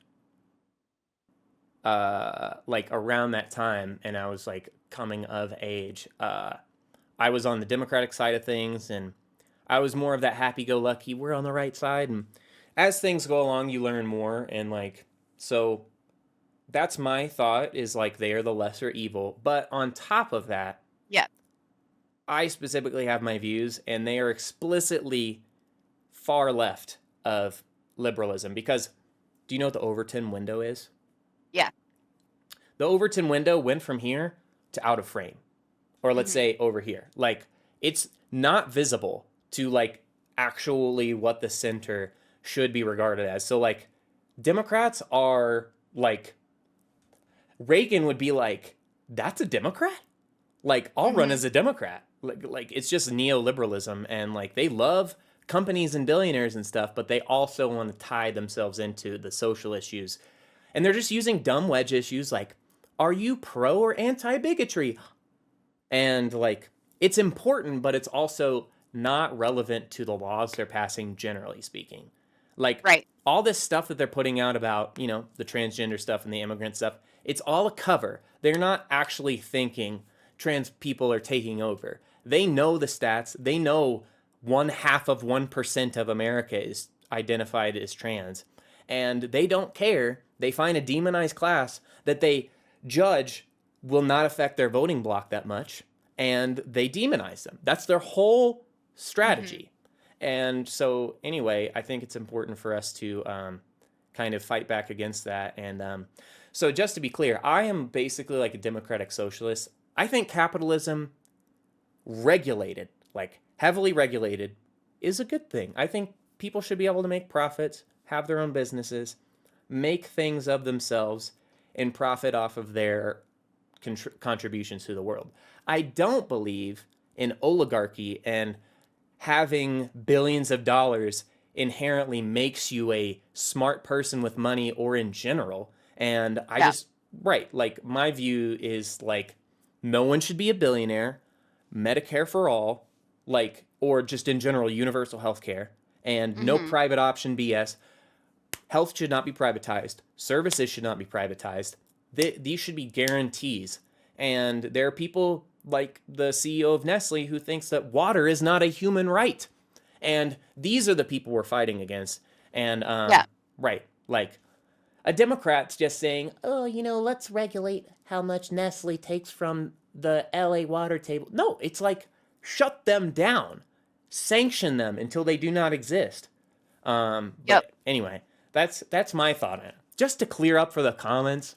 like, around that time, and I was, like, coming of age, I was on the Democratic side of things, and I was more of that happy-go-lucky, we're on the right side, and as things go along, you learn more, and, like, So that's my thought, is like they are the lesser evil. But on top of that, Yeah. I specifically have my views, and they are explicitly far left of liberalism. Because do you know what the Overton window is? Yeah. The Overton window went from here to out of frame, or let's say over here. Like, it's not visible to like actually what the center should be regarded as. So like Democrats are like, Reagan would be like, that's a Democrat? Like, I'll run as a Democrat. Like it's just neoliberalism, and like they love companies and billionaires and stuff, but they also want to tie themselves into the social issues. And they're just using dumb wedge issues like, are you pro or anti-bigotry? And like, it's important, but it's also not relevant to the laws they're passing, generally speaking. Like, Right. all this stuff that they're putting out about, you know, the transgender stuff and the immigrant stuff, it's all a cover. They're not actually thinking trans people are taking over. They know the stats. They know 0.5% of America is identified as trans. And they don't care. They find a demonized class that they judge will not affect their voting block that much, and they demonize them. That's their whole strategy. And so anyway, I think it's important for us to kind of fight back against that. And so just to be clear, I am basically like a democratic socialist. I think capitalism, regulated, like heavily regulated, is a good thing. I think people should be able to make profits, have their own businesses, make things of themselves, and profit off of their contributions to the world. I don't believe in oligarchy, and having billions of dollars inherently makes you a smart person with money, or in general. And I just, right, like my view is like, no one should be a billionaire, Medicare for all, like, or just in general, universal health care, and no private option BS. Health should not be privatized. Services should not be privatized. These should be guarantees. And there are people like the CEO of Nestle who thinks that water is not a human right. And these are the people we're fighting against. And, right, like, a Democrat's just saying, oh, you know, let's regulate how much Nestle takes from the LA water table. No, it's like, shut them down. Sanction them until they do not exist. But anyway, that's my thought on it. Just to clear up for the comments,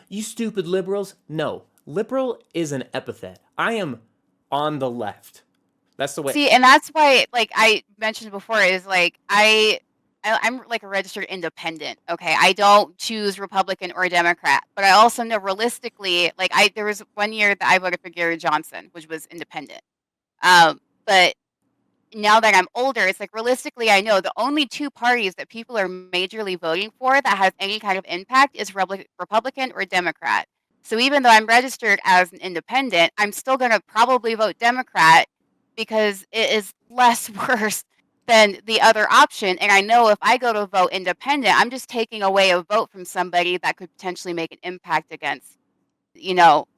you stupid liberals. No, liberal is an epithet. I am on the left. That's the way. See, and that's why, like I mentioned before, is like I'm like a registered independent. Okay, I don't choose Republican or Democrat, but I also know realistically, like there was one year that I voted for Gary Johnson, which was independent. But now that I'm older, it's like realistically, I know the only two parties that people are majorly voting for that has any kind of impact is Republican or Democrat. So even though I'm registered as an independent, I'm still going to probably vote Democrat because it is less worse than the other option. And I know if I go to vote independent, I'm just taking away a vote from somebody that could potentially make an impact against, you know,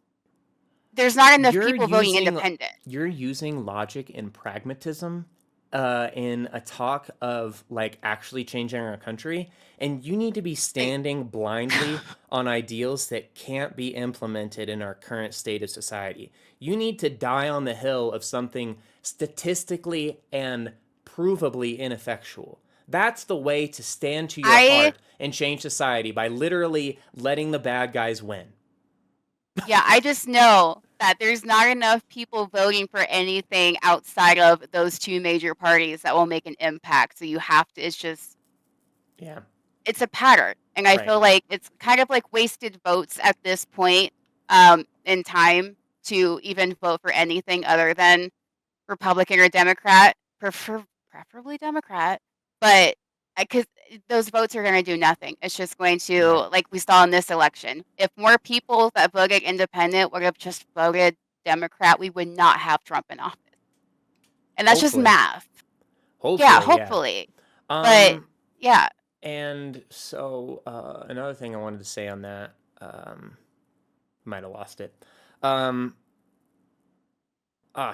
there's not enough people voting independent. You're using logic and pragmatism in a talk of like actually changing our country, and you need to be standing blindly on ideals that can't be implemented in our current state of society. You need to die on the hill of something statistically and provably ineffectual. That's the way to stand to your heart and change society, by literally letting the bad guys win. Yeah, I just know that there's not enough people voting for anything outside of those two major parties that will make an impact. So you have to, it's just, it's a pattern. And I feel like it's kind of like wasted votes at this point in time to even vote for anything other than Republican or Democrat, preferably Democrat, but because those votes are going to do nothing. It's just going to, like we saw in this election, if more people that voted independent would have just voted Democrat, we would not have Trump in office. And that's just math. Hopefully. But yeah. And so another thing I wanted to say on that, might have lost it.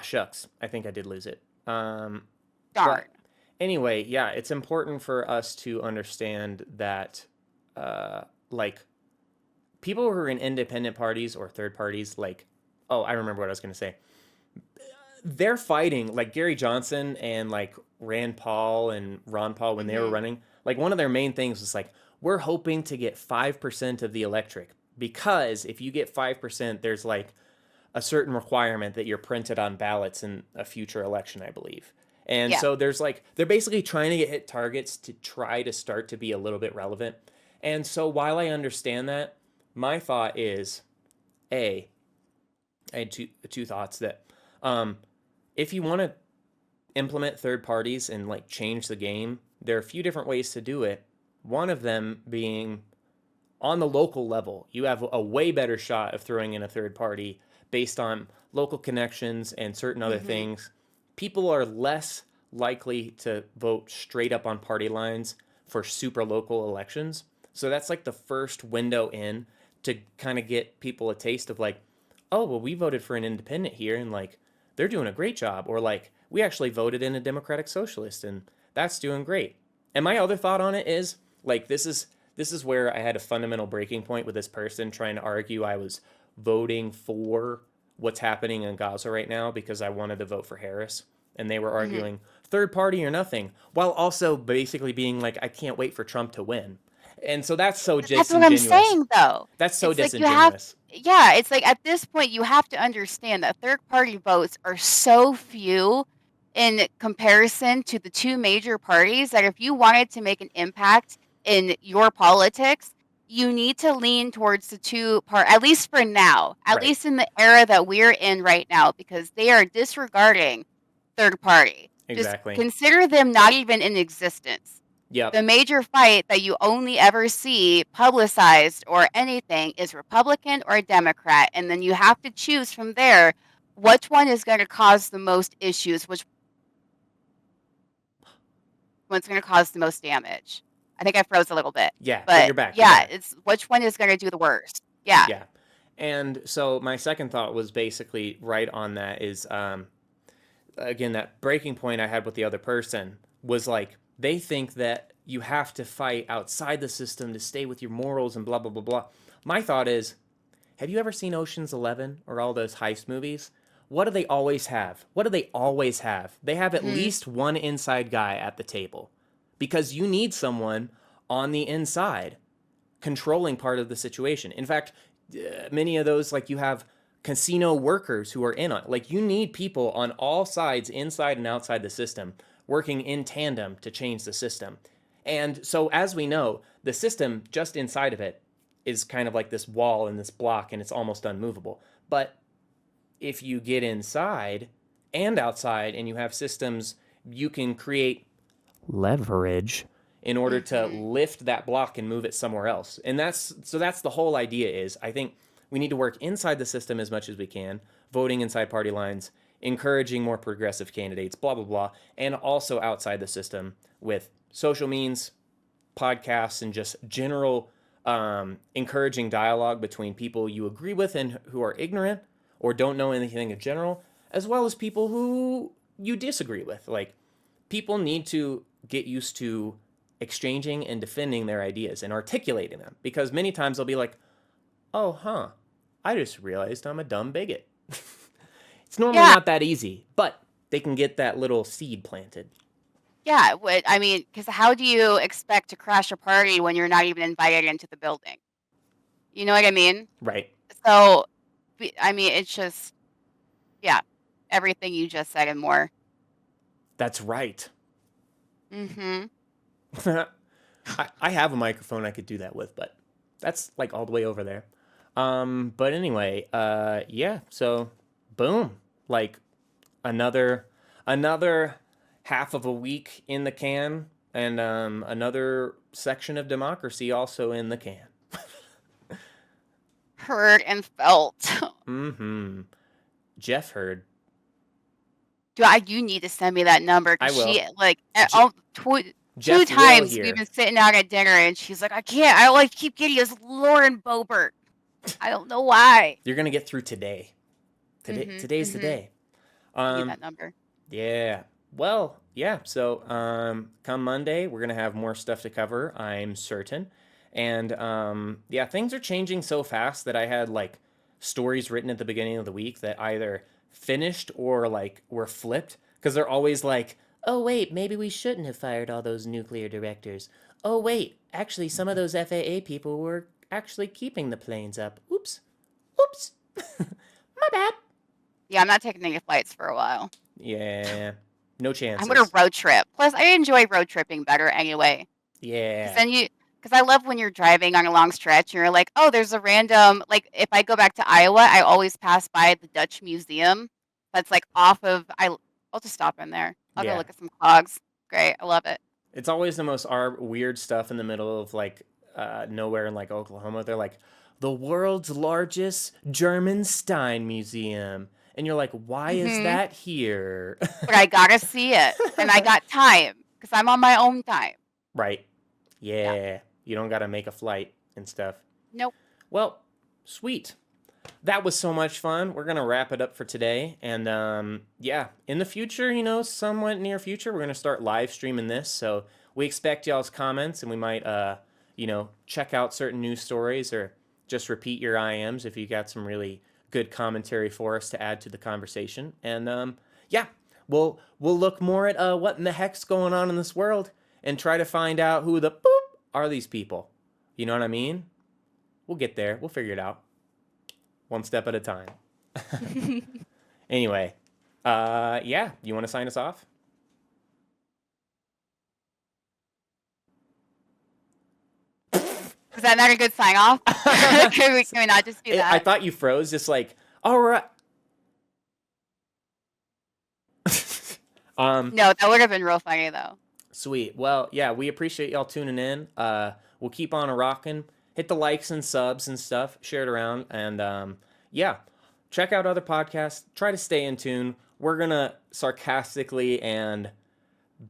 Shucks. I think I did lose it. Darn. Anyway, yeah, it's important for us to understand that like people who are in independent parties or third parties, like, oh, I remember what I was going to say. They're fighting, like Gary Johnson and like Rand Paul and Ron Paul when they were running. Like one of their main things was like, we're hoping to get 5% of the electorate, because if you get 5%, there's like a certain requirement that you're printed on ballots in a future election, I believe. And so there's like, they're basically trying to hit targets to try to start to be a little bit relevant. And so while I understand that, my thought is, I had two thoughts that, if you want to implement third parties and like change the game, there are a few different ways to do it. One of them being on the local level. You have a way better shot of throwing in a third party based on local connections and certain other things. People are less likely to vote straight up on party lines for super local elections. So that's like the first window in to kind of get people a taste of like, oh, well, we voted for an independent here and like they're doing a great job. Or like, we actually voted in a Democratic Socialist and that's doing great. And my other thought on it is like, this is where I had a fundamental breaking point with this person trying to argue I was voting for what's happening in Gaza right now because I wanted to vote for Harris. And they were arguing third party or nothing, while also basically being like, I can't wait for Trump to win. And so that's so disingenuous. That's what I'm saying, though. That's so It's like disingenuous. it's like at this point you have to understand that third party votes are so few in comparison to the two major parties that if you wanted to make an impact in your politics, you need to lean towards the at least for now, at least in the era that we're in right now, because they are disregarding third party. Exactly. Just consider them not even in existence. Yep. The major fight that you only ever see publicized or anything is Republican or Democrat. And then you have to choose from there which one is going to cause the most issues, which one's going to cause the most damage. I think I froze a little bit. Yeah, but you're back. Yeah, it's which one is going to do the worst. Yeah. Yeah. And so my second thought was basically right on that is, again, that breaking point I had with the other person was like, they think that you have to fight outside the system to stay with your morals and blah, blah, blah, blah. My thought is, have you ever seen Ocean's 11 or all those heist movies? What do they always have? What do they always have? They have at least one inside guy at the table, because you need someone on the inside controlling part of the situation. In fact, many of those, like you have casino workers who are in on it. Like you need people on all sides, inside and outside the system, working in tandem to change the system. And so as we know, the system just inside of it is kind of like this wall and this block, and it's almost unmovable. But if you get inside and outside and you have systems, you can create leverage in order to lift that block and move it somewhere else. And that's the whole idea is, I think we need to work inside the system as much as we can, voting inside party lines, encouraging more progressive candidates, blah, blah, blah, and also outside the system with social means, podcasts, and just general encouraging dialogue between people you agree with and who are ignorant or don't know anything in general, as well as people who you disagree with. Like, people need to get used to exchanging and defending their ideas and articulating them, because many times they'll be like, oh, I just realized I'm a dumb bigot. It's normally not that easy, but they can get that little seed planted. Yeah, I mean, because how do you expect to crash a party when you're not even invited into the building? You know what I mean? Right. So, I mean, it's just, everything you just said and more. That's right. Mm-hmm. I have a microphone I could do that with, but that's like all the way over there. But anyway, so boom, like another half of a week in the can, and another section of democracy also in the can. Heard and felt. Jeff heard. You need to send me that number. I will. She, like, Jeff two times will hear. we've been sitting out at dinner, and she's like, I can't. I like keep getting this Lauren Boebert. I don't know why. You're gonna get through today. Today's the day. Need that number. Yeah. Well, yeah. So come Monday, we're gonna have more stuff to cover, I'm certain. And yeah, things are changing so fast that I had like stories written at the beginning of the week that either finished or like were flipped because they're always like, oh wait, maybe we shouldn't have fired all those nuclear directors. Oh wait, actually some of those FAA people were actually keeping the planes up. Oops. Oops. My bad. Yeah, I'm not taking any flights for a while. Yeah. No I'm chances. gonna road trip. Plus, I enjoy road tripping better anyway. Yeah. Because I love when you're driving on a long stretch and you're like, oh, there's a random, like if I go back to Iowa, I always pass by the Dutch Museum. That's like I'll just stop in there. I'll go Yeah. look at some clogs. Great. I love it. It's always the most weird stuff in the middle of like nowhere in like Oklahoma. They're like the world's largest German Stein museum, and you're like, why is Mhm. that here? But I gotta see it. And I got time because I'm on my own time. Right. Yeah. You don't got to make a flight and stuff. Nope. Well, sweet. That was so much fun. We're going to wrap it up for today. And yeah, in the future, you know, somewhat near future, we're going to start live streaming this. So we expect y'all's comments and we might, you know, check out certain news stories or just repeat your IMs if you got some really good commentary for us to add to the conversation. And yeah, we'll look more at what in the heck's going on in this world and try to find out who the boop are these people. You know what I mean? We'll get there. We'll figure it out. One step at a time. Anyway, yeah, you want to sign us off? Is that not a good sign off? Can we not just do that? I thought you froze, just like, all right. No, that would have been real funny though. Sweet. Well, yeah, we appreciate y'all tuning in. We'll keep on rocking. Hit the likes and subs and stuff. Share it around. And yeah, check out other podcasts. Try to stay in tune. We're going to sarcastically and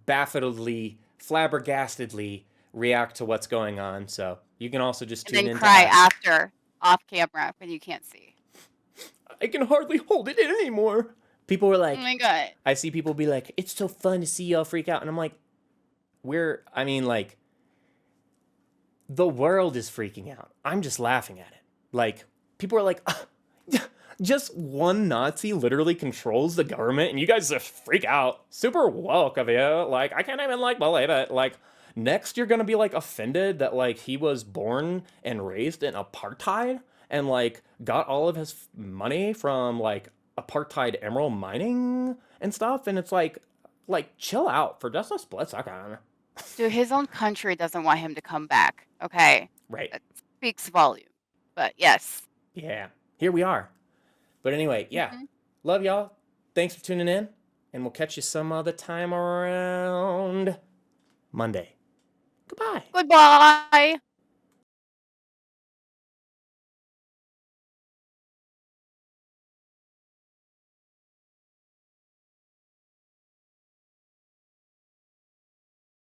baffledly, flabbergastedly react to what's going on. So you can also just tune in. And then cry after, off camera, when you can't see. I can hardly hold it in anymore. People were like, oh my God. I see people be like, it's so fun to see y'all freak out. And I'm like, like, the world is freaking out. I'm just laughing at it. Like, people are like, just one Nazi literally controls the government and you guys just freak out. Super woke of you. Like, I can't even, like, believe it. Like, next you're gonna be, like, offended that, like, he was born and raised in apartheid and, like, got all of his money from, like, apartheid emerald mining and stuff. And it's like, chill out for just a split second. Dude, his own country doesn't want him to come back. Okay. Right. That speaks volume. But yes. Yeah. Here we are. But anyway, yeah. Love y'all. Thanks for tuning in. And we'll catch you some other time around Monday. Goodbye. Goodbye.